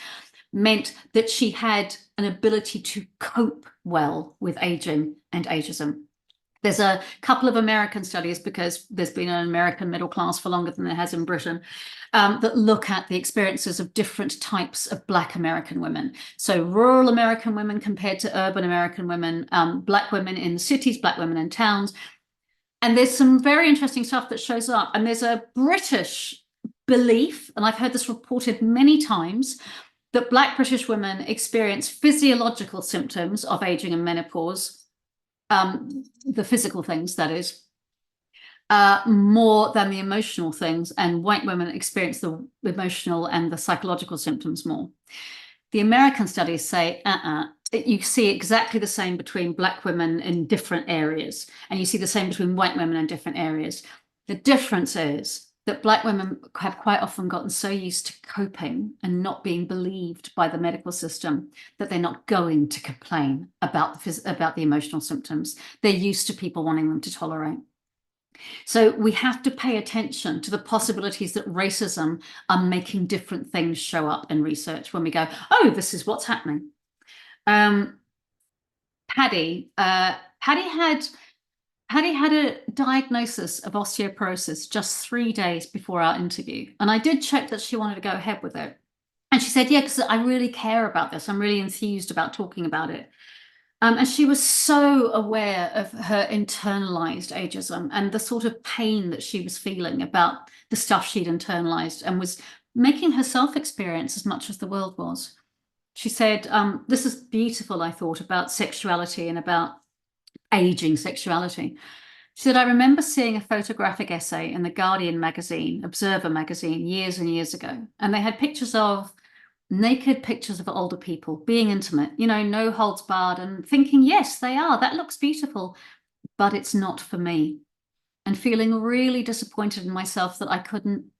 meant that she had an ability to cope well with aging and ageism. There's a couple of American studies, because there's been an American middle class for longer than there has in Britain, that look at the experiences of different types of Black American women. So rural American women compared to urban American women, Black women in cities, Black women in towns. And there's some very interesting stuff that shows up. And there's a British belief, and I've heard this reported many times, that Black British women experience physiological symptoms of aging and menopause, the physical things, that is, more than the emotional things, and white women experience the emotional and the psychological symptoms more. The American studies say, you see exactly the same between Black women in different areas, and you see the same between white women in different areas. The difference is that Black women have quite often gotten so used to coping and not being believed by the medical system that they're not going to complain about the emotional symptoms. They're used to people wanting them to tolerate. So we have to pay attention to the possibilities that racism are making different things show up in research when we go, oh, this is what's happening. Paddy had a diagnosis of osteoporosis just 3 days before our interview. And I did check that she wanted to go ahead with it. And she said, yeah, because I really care about this. I'm really enthused about talking about it. And she was so aware of her internalized ageism and the sort of pain that she was feeling about the stuff she'd internalized, and was making herself experience as much as the world was. She said, this is beautiful, I thought, about sexuality and about aging sexuality. She said, I remember seeing a photographic essay in the Guardian magazine, Observer magazine, years and years ago. And they had naked pictures of older people being intimate, no holds barred, and thinking, yes, they are. That looks beautiful, but it's not for me. And feeling really disappointed in myself that I couldn't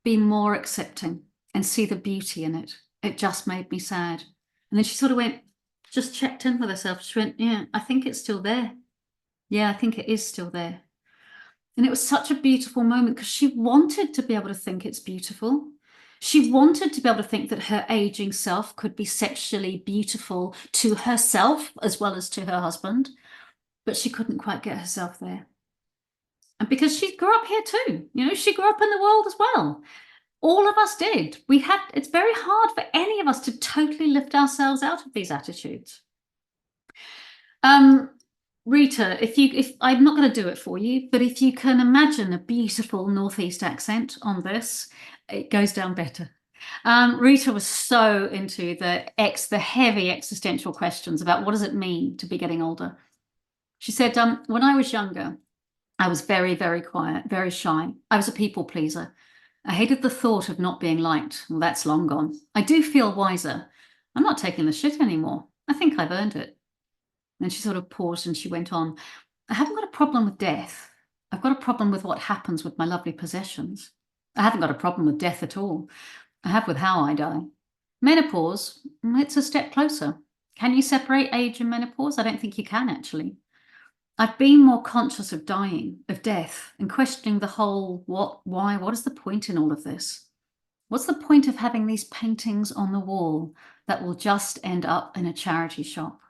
be more accepting and see the beauty in it. It just made me sad. And then she sort of went, just checked in with herself. She went, yeah, I think it's still there. Yeah, I think it is still there. And it was such a beautiful moment because she wanted to be able to think it's beautiful. She wanted to be able to think that her aging self could be sexually beautiful to herself as well as to her husband, but she couldn't quite get herself there. And because she grew up here too, she grew up in the world as well. All of us did. It's very hard for any of us to totally lift ourselves out of these attitudes. Rita, if I'm not going to do it for you, but if you can imagine a beautiful Northeast accent on this, it goes down better. Rita was so into the heavy existential questions about what does it mean to be getting older. She said, when I was younger, I was very, very quiet, very shy. I was a people pleaser. I hated the thought of not being liked. Well, that's long gone. I do feel wiser. I'm not taking the shit anymore. I think I've earned it. And she sort of paused and she went on, I haven't got a problem with death. I've got a problem with what happens with my lovely possessions. I haven't got a problem with death at all. I have with how I die. Menopause, it's a step closer. Can you separate age and menopause? I don't think you can, actually. I've been more conscious of dying, of death, and questioning the whole what, why, what is the point in all of this? What's the point of having these paintings on the wall that will just end up in a charity shop?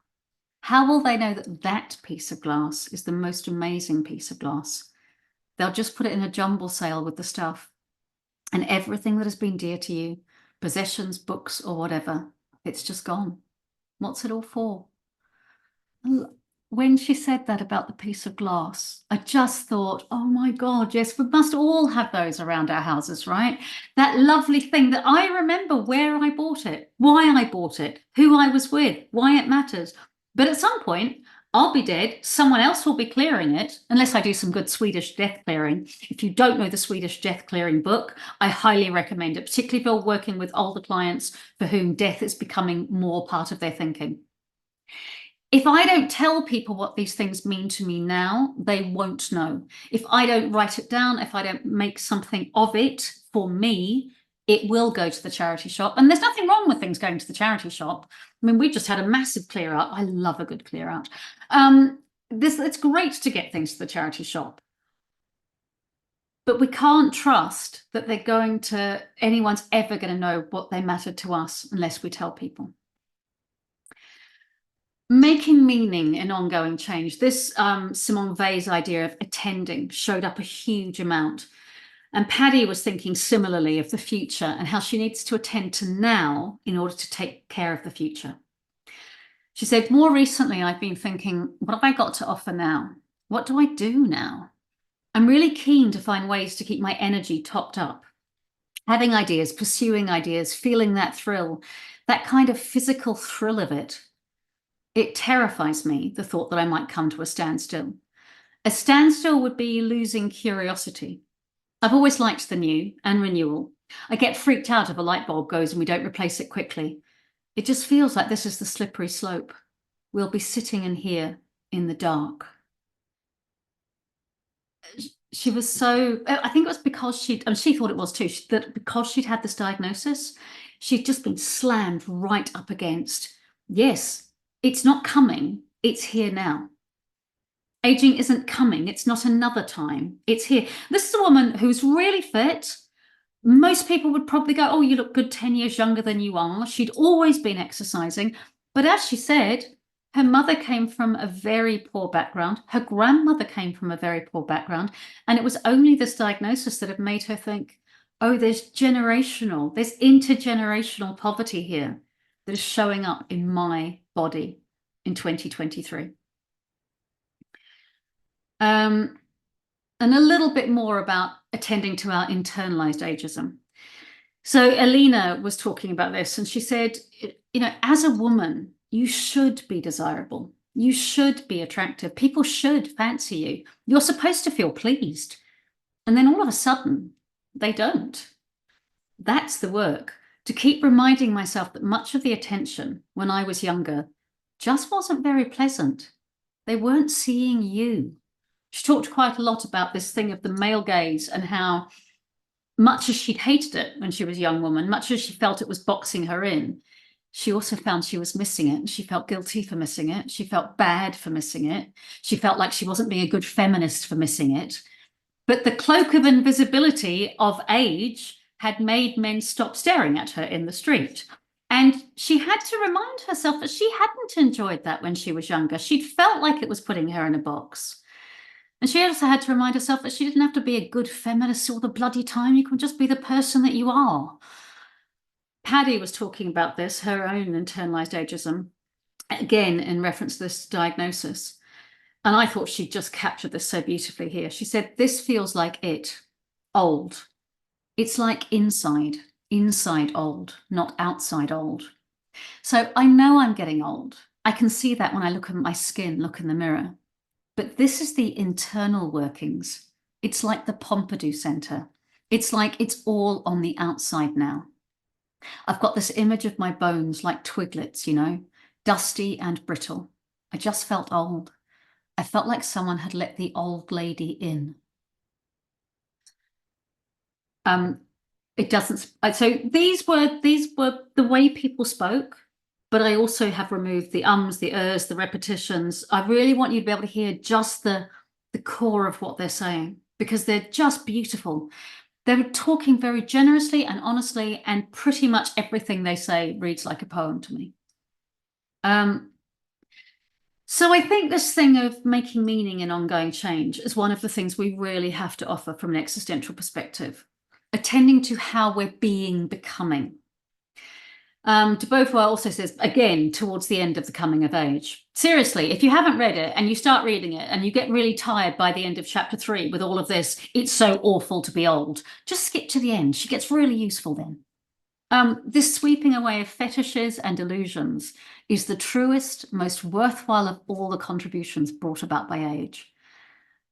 How will they know that that piece of glass is the most amazing piece of glass? They'll just put it in a jumble sale with the stuff. And everything that has been dear to you, possessions, books, or whatever, it's just gone. What's it all for? When she said that about the piece of glass, I just thought, oh my God, yes, we must all have those around our houses, right? That lovely thing that I remember where I bought it, why I bought it, who I was with, why it matters. But at some point, I'll be dead. Someone else will be clearing it, unless I do some good Swedish death clearing. If you don't know the Swedish death clearing book, I highly recommend it, particularly if you're working with older clients for whom death is becoming more part of their thinking. If I don't tell people what these things mean to me now, they won't know. If I don't write it down, if I don't make something of it for me, it will go to the charity shop. And there's nothing wrong with things going to the charity shop. I mean, we just had a massive clear out. I love a good clear out. It's great to get things to the charity shop. But we can't trust that anyone's ever going to know what they matter to us unless we tell people. Making meaning in ongoing change. This Simone Weil's idea of attending showed up a huge amount. And Paddy was thinking similarly of the future and how she needs to attend to now in order to take care of the future. She said, more recently, I've been thinking, what have I got to offer now? What do I do now? I'm really keen to find ways to keep my energy topped up. Having ideas, pursuing ideas, feeling that thrill, that kind of physical thrill of it. It terrifies me, the thought that I might come to a standstill. A standstill would be losing curiosity. I've always liked the new and renewal. I get freaked out if a light bulb goes and we don't replace it quickly. It just feels like this is the slippery slope. We'll be sitting in here in the dark. She was so, I think it was because she thought it was too, that because she'd had this diagnosis, she'd just been slammed right up against, yes, it's not coming, it's here now. Aging isn't coming, it's not another time, it's here. This is a woman who's really fit. Most people would probably go, oh, you look good 10 years younger than you are. She'd always been exercising. But as she said, her mother came from a very poor background. Her grandmother came from a very poor background. And it was only this diagnosis that had made her think, oh, there's intergenerational poverty here that is showing up in my body in 2023. And a little bit more about attending to our internalized ageism. So Alina was talking about this and she said, as a woman, you should be desirable. You should be attractive. People should fancy you. You're supposed to feel pleased. And then all of a sudden, they don't. That's the work, to keep reminding myself that much of the attention when I was younger just wasn't very pleasant. They weren't seeing you. She talked quite a lot about this thing of the male gaze and how much as she'd hated it when she was a young woman, much as she felt it was boxing her in, she also found she was missing it. She felt guilty for missing it. She felt bad for missing it. She felt like she wasn't being a good feminist for missing it. But the cloak of invisibility of age had made men stop staring at her in the street. And she had to remind herself that she hadn't enjoyed that when she was younger. She'd felt like it was putting her in a box. And she also had to remind herself that she didn't have to be a good feminist all the bloody time. You can just be the person that you are. Paddy was talking about this, her own internalized ageism, again in reference to this diagnosis. And I thought she just captured this so beautifully here. She said, this feels like it, old. It's like inside old, not outside old. So I know I'm getting old. I can see that when I look at my skin, look in the mirror. But this is the internal workings. It's like the Pompidou Center. It's like it's all on the outside now. I've got this image of my bones like twiglets, you know, dusty and brittle. I just felt old. I felt like someone had let the old lady in. It doesn't. So these were the way people spoke, but I also have removed the ums, the ers, the repetitions. I really want you to be able to hear just the core of what they're saying, because they're just beautiful. They were talking very generously and honestly, and pretty much everything they say reads like a poem to me. So I think this thing of making meaning in ongoing change is one of the things we really have to offer from an existential perspective, attending to how we're becoming. De Beauvoir also says, again, towards the end of the coming of age, seriously, if you haven't read it and you start reading it and you get really tired by the end of chapter 3 with all of this, it's so awful to be old, just skip to the end. She gets really useful then. This sweeping away of fetishes and illusions is the truest, most worthwhile of all the contributions brought about by age.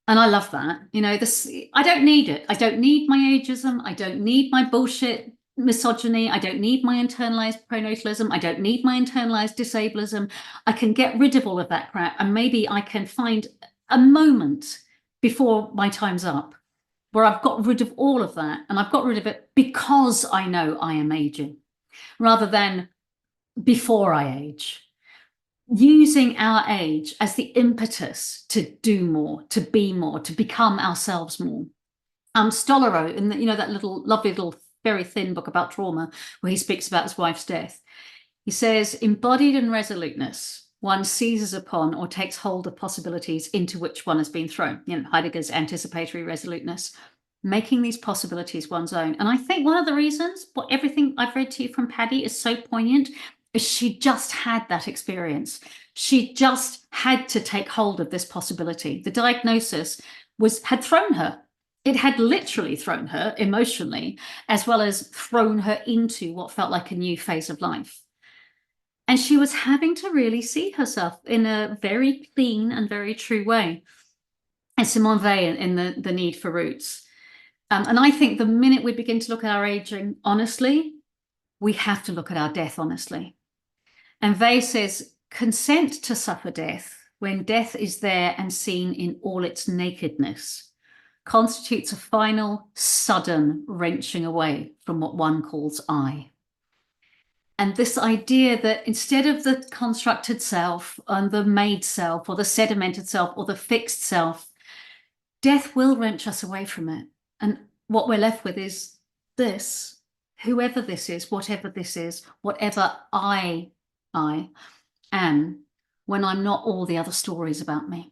And I love that. You know, this, I don't need it. I don't need my ageism. I don't need my bullshit misogyny. I don't need my internalized pronatalism. I don't need my internalized disablism. I can get rid of all of that crap, and maybe I can find a moment before my time's up where I've got rid of all of that, and I've got rid of it because I know I am aging, rather than before I age. Using our age as the impetus to do more, to be more, to become ourselves more. Stella wrote in that little lovely little very thin book about trauma, where he speaks about his wife's death. He says, embodied in resoluteness, one seizes upon or takes hold of possibilities into which one has been thrown. You know, Heidegger's anticipatory resoluteness, making these possibilities one's own. And I think one of the reasons what everything I've read to you from Paddy is so poignant is she just had that experience. She just had to take hold of this possibility. The diagnosis had thrown her. It had literally thrown her emotionally, as well as thrown her into what felt like a new phase of life. And she was having to really see herself in a very clean and very true way. And Simone Weil in the Need for Roots. And I think the minute we begin to look at our aging honestly, we have to look at our death honestly. And Weil says, consent to suffer death when death is there and seen in all its nakedness constitutes a final, sudden wrenching away from what one calls I. And this idea that instead of the constructed self and the made self or the sedimented self or the fixed self, death will wrench us away from it. And what we're left with is this, whoever this is, whatever this is, whatever I am, when I'm not all the other stories about me.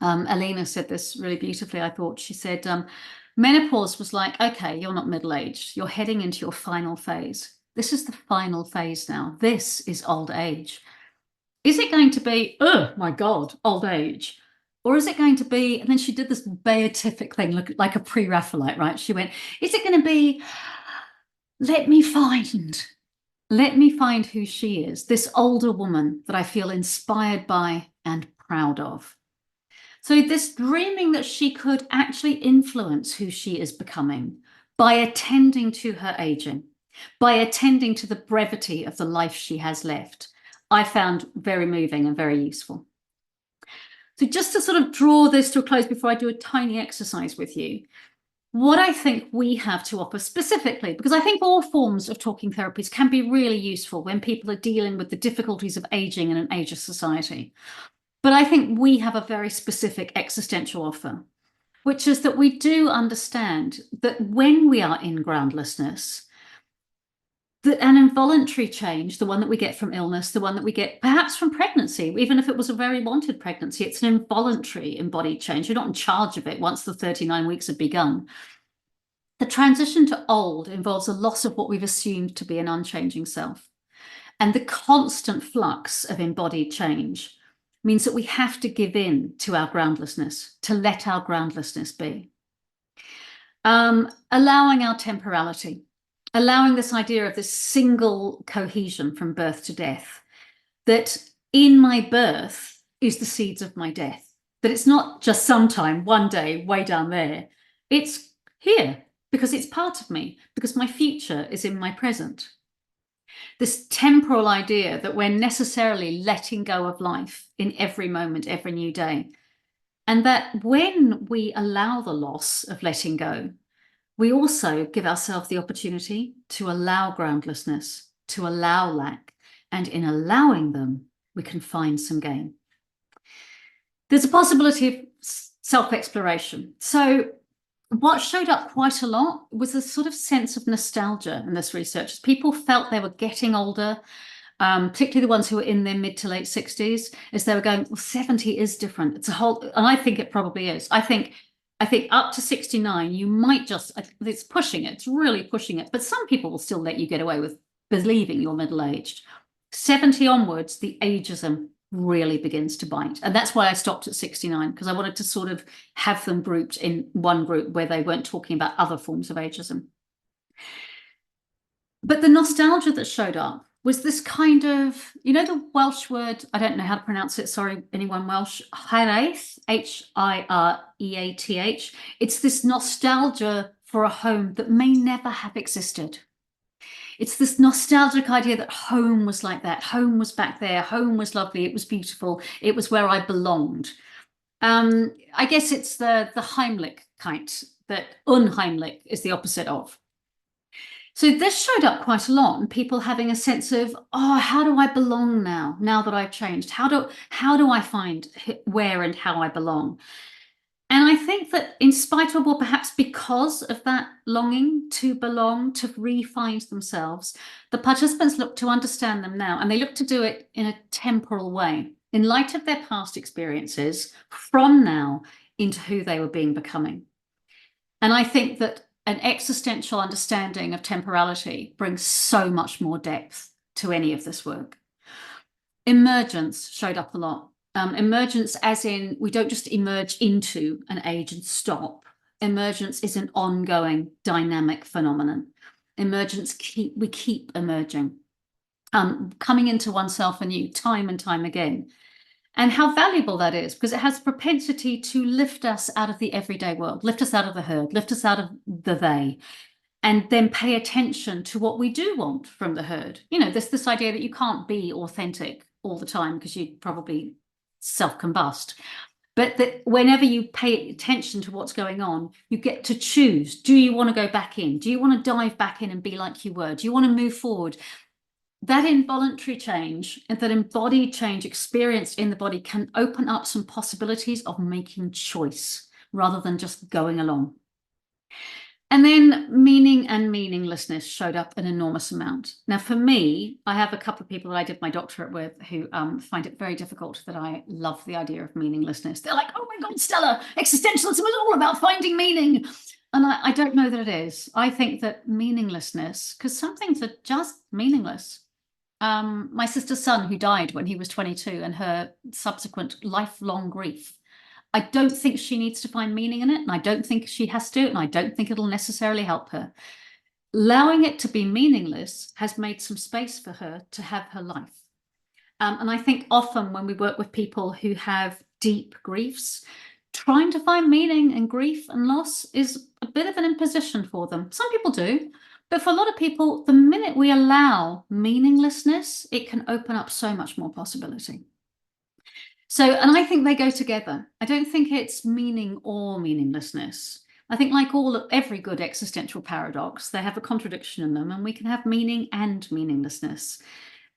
Alina said this really beautifully, I thought. She said, menopause was like, okay, you're not middle-aged. You're heading into your final phase. This is the final phase now. This is old age. Is it going to be, oh my God, old age? Or is it going to be, and then she did this beatific thing, look like a pre-Raphaelite, right? She went, is it going to be, let me find who she is, this older woman that I feel inspired by and proud of. So this dreaming that she could actually influence who she is becoming by attending to her aging, by attending to the brevity of the life she has left, I found very moving and very useful. So just to sort of draw this to a close before I do a tiny exercise with you, What I think we have to offer specifically, because I think all forms of talking therapies can be really useful when people are dealing with the difficulties of aging in an ageist society. But I think we have a very specific existential offer, which is that we do understand that when we are in groundlessness, that an involuntary change, the one that we get from illness, the one that we get perhaps from pregnancy, even if it was a very wanted pregnancy, it's an involuntary embodied change. You're not in charge of it once the 39 weeks have begun. The transition to old involves a loss of what we've assumed to be an unchanging self. And the constant flux of embodied change means that we have to give in to our groundlessness, to let our groundlessness be. Allowing our temporality, allowing this idea of this single cohesion from birth to death, that in my birth is the seeds of my death, that it's not just sometime, one day, way down there. It's here because it's part of me, because my future is in my present. This temporal idea that we're necessarily letting go of life in every moment, every new day. And that when we allow the loss of letting go, we also give ourselves the opportunity to allow groundlessness, to allow lack, and in allowing them, we can find some gain. There's a possibility of self-exploration. So what showed up quite a lot was a sort of sense of nostalgia in this research. People felt they were getting older, particularly the ones who were in their mid to late 60s, as they were going, well, 70 is different. It's a whole, and I think it probably is. I think up to 69, you might just, it's pushing it, it's really pushing it, but some people will still let you get away with believing you're middle-aged. 70 onwards, the ageism really begins to bite. And that's why I stopped at 69, because I wanted to sort of have them grouped in one group where they weren't talking about other forms of ageism. But the nostalgia that showed up was this kind of, you know, the Welsh word, I don't know how to pronounce it, sorry, anyone Welsh, Hireaeth, Hireath. It's this nostalgia for a home that may never have existed. It's this nostalgic idea that home was like that. Home was back there. Home was lovely. It was beautiful. It was where I belonged. I guess it's the Heimlich kind that unheimlich is the opposite of. So this showed up quite a lot, and people having a sense of, oh, how do I belong now that I've changed? How do I find where and how I belong? And I think that in spite of, or perhaps because of that longing to belong, to re-find themselves, the participants look to understand them now, and they look to do it in a temporal way, in light of their past experiences, from now into who they were becoming. And I think that an existential understanding of temporality brings so much more depth to any of this work. Emergence showed up a lot. Emergence as in, we don't just emerge into an age and stop. Emergence is an ongoing dynamic phenomenon. Emergence, we keep emerging, coming into oneself anew time and time again. And how valuable that is, because it has a propensity to lift us out of the everyday world, lift us out of the herd, lift us out of the they, and then pay attention to what we do want from the herd. You know, this idea that you can't be authentic all the time because you'd probably self-combust. But that whenever you pay attention to what's going on, you get to choose. Do you want to go back in? Do you want to dive back in and be like you were? Do you want to move forward? That involuntary change and that embodied change experienced in the body can open up some possibilities of making choice rather than just going along. And then meaning and meaninglessness showed up an enormous amount. Now, for me, I have a couple of people that I did my doctorate with who find it very difficult that I love the idea of meaninglessness. They're like, oh my God, Stella, existentialism is all about finding meaning. And I don't know that it is. I think that meaninglessness, because some things are just meaningless. My sister's son who died when he was 22 and her subsequent lifelong grief. I don't think she needs to find meaning in it, and I don't think she has to, and I don't think it'll necessarily help her. Allowing it to be meaningless has made some space for her to have her life. And I think often when we work with people who have deep griefs, trying to find meaning in grief and loss is a bit of an imposition for them. Some people do. But for a lot of people, the minute we allow meaninglessness, it can open up so much more possibility. So, and I think they go together. I don't think it's meaning or meaninglessness. I think like every good existential paradox, they have a contradiction in them, and we can have meaning and meaninglessness.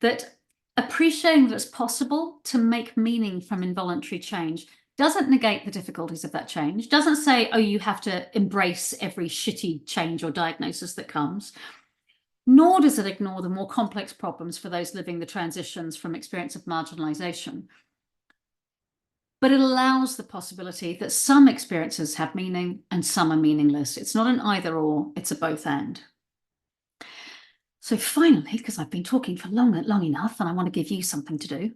That appreciating that it's possible to make meaning from involuntary change doesn't negate the difficulties of that change, doesn't say, oh, you have to embrace every shitty change or diagnosis that comes, nor does it ignore the more complex problems for those living the transitions from experience of marginalization. But it allows the possibility that some experiences have meaning and some are meaningless. It's not an either or, it's a both and. So finally, because I've been talking for long enough and I want to give you something to do,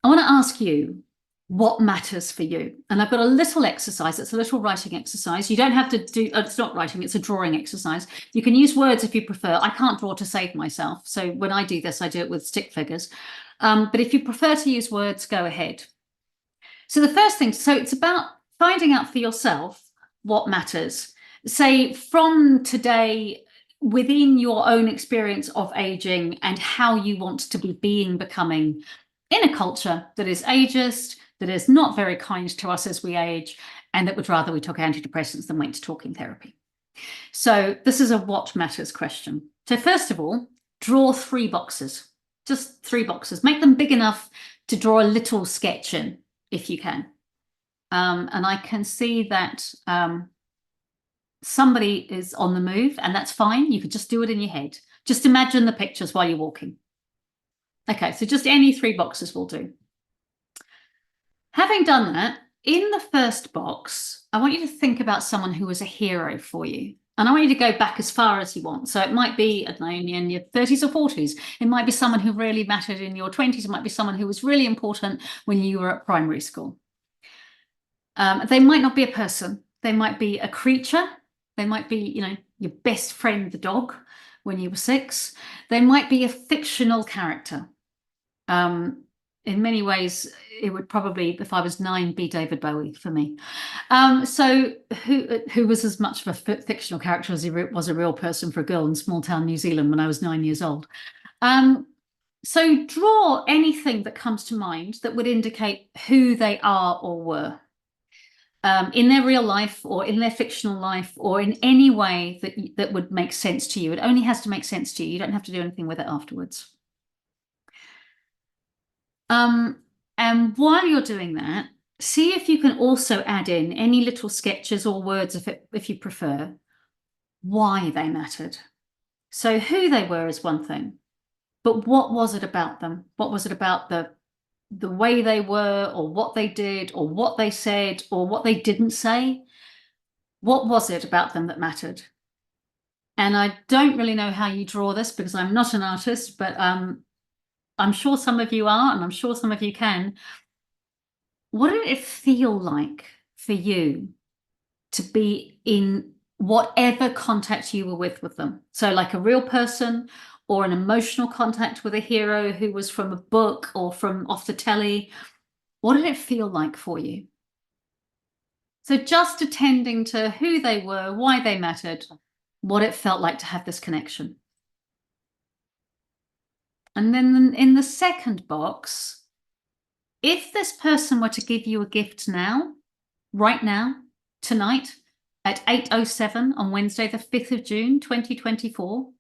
I want to ask you what matters for you. And I've got a little exercise. It's a little writing exercise. You don't have to do, it's not writing, it's a drawing exercise. You can use words if you prefer. I can't draw to save myself. So when I do this, I do it with stick figures. But if you prefer to use words, go ahead. So the first thing, so it's about finding out for yourself what matters. Say from today, within your own experience of aging and how you want to be becoming in a culture that is ageist, that is not very kind to us as we age, and that would rather we took antidepressants than went to talking therapy. So this is a what matters question. So first of all, draw 3 boxes, just 3 boxes. Make them big enough to draw a little sketch in, if you can. And I can see that somebody is on the move, and that's fine. You could just do it in your head. Just imagine the pictures while you're walking. Okay, so just any 3 boxes will do. Having done that, in the first box, I want you to think about someone who was a hero for you. And I want you to go back as far as you want. So it might be, I don't know, in your 30s or 40s. It might be someone who really mattered in your 20s. It might be someone who was really important when you were at primary school. They might not be a person. They might be a creature. They might be, you know, your best friend, the dog, when you were 6. They might be a fictional character. In many ways, it would probably, if I was 9, be David Bowie for me. So who was as much of a fictional character as he was a real person for a girl in small town New Zealand when I was 9 years old. So draw anything that comes to mind that would indicate who they are or were. In their real life or in their fictional life or in any way that would make sense to you. It only has to make sense to you. You don't have to do anything with it afterwards. And while you're doing that, see if you can also add in any little sketches or words if you prefer, why they mattered. So who they were is one thing, but what was it about them? What was it about the way they were, or what they did, or what they said, or what they didn't say? What was it about them that mattered? And I don't really know how you draw this because I'm not an artist, but I'm sure some of you are, and I'm sure some of you can. What did it feel like for you to be in whatever contact you were with them? So like a real person or an emotional contact with a hero who was from a book or from off the telly. What did it feel like for you? So just attending to who they were, why they mattered, what it felt like to have this connection. And then in the second box, if this person were to give you a gift now, right now, tonight, at 8:07 on Wednesday, the 5th of June, 2024,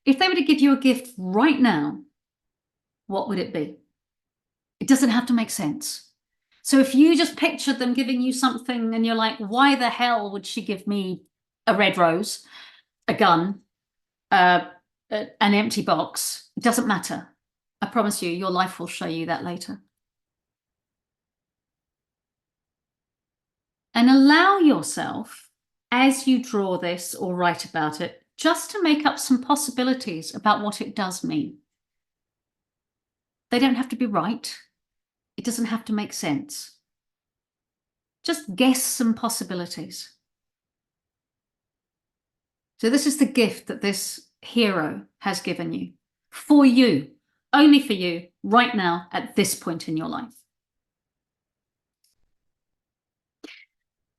if they were to give you a gift right now, what would it be? It doesn't have to make sense. So if you just pictured them giving you something and you're like, why the hell would she give me a red rose, a gun, an empty box? It doesn't matter. I promise you, your life will show you that later. And allow yourself, as you draw this or write about it, just to make up some possibilities about what it does mean. They don't have to be right. It doesn't have to make sense. Just guess some possibilities. So this is the gift that this hero has given you, for you, only for you, right now, at this point in your life.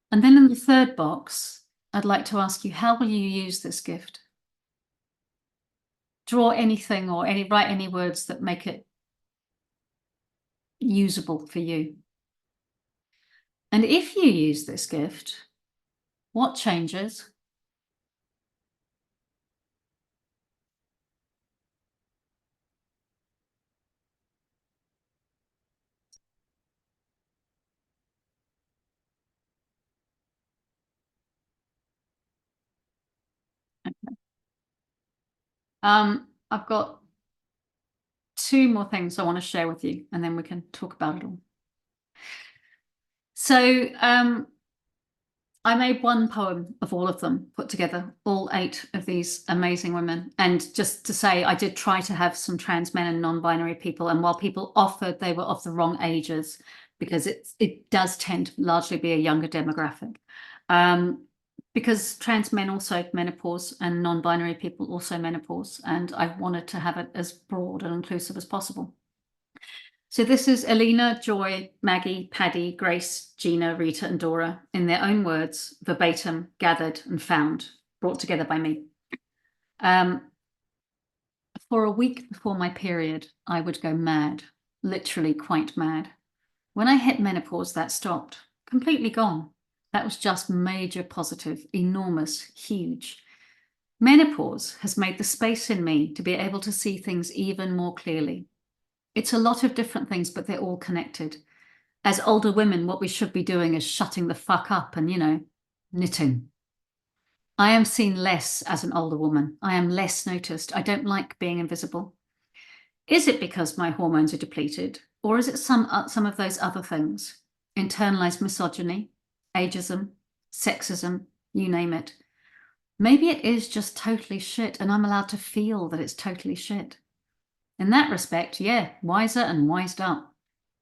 And then in the third box, I'd like to ask you, how will you use this gift? Draw anything or write any words that make it usable for you. And if you use this gift, What changes? Okay. I've got two more things I want to share with you, and then we can talk about it all. So I made one poem of all of them put together, all 8 of these amazing women. And just to say, I did try to have some trans men and non-binary people. And while people offered, they were of the wrong ages, because it does tend to largely be a younger demographic. Because trans men also menopause and non-binary people also menopause. And I wanted to have it as broad and inclusive as possible. So this is Alina, Joy, Maggie, Paddy, Grace, Gina, Rita, and Dora, in their own words, verbatim, gathered and found, brought together by me. For a week before my period, I would go mad, literally quite mad. When I hit menopause, that stopped, completely gone. That was just major positive, enormous, huge. Menopause has made the space in me to be able to see things even more clearly. It's a lot of different things, but they're all connected. As older women, what we should be doing is shutting the fuck up and, knitting. I am seen less as an older woman. I am less noticed. I don't like being invisible. Is it because my hormones are depleted, or is it some of those other things? Internalized misogyny, ageism, sexism, you name it. Maybe it is just totally shit, and I'm allowed to feel that it's totally shit. In that respect, yeah, wiser and wised up.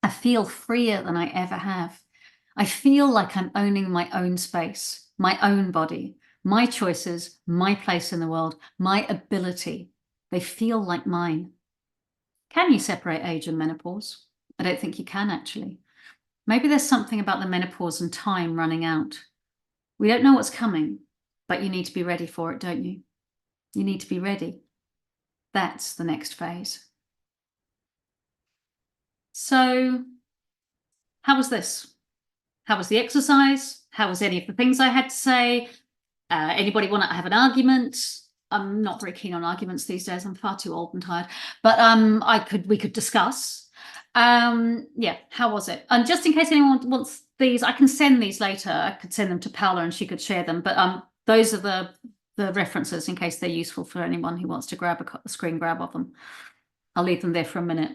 I feel freer than I ever have. I feel like I'm owning my own space, my own body, my choices, my place in the world, my ability. They feel like mine. Can you separate age and menopause? I don't think you can, actually. Maybe there's something about the menopause and time running out. We don't know what's coming, but you need to be ready for it, don't you? You need to be ready. That's the next phase. So, how was this? How was the exercise? How was any of the things I had to say? Anybody want to have an argument? I'm not very keen on arguments these days. I'm far too old and tired. But we could discuss. Yeah, how was it? And just in case anyone wants these, I can send these later. I could send them to Paula and she could share them. But those are the references in case they're useful for anyone who wants to grab a screen grab of them. I'll leave them there for a minute.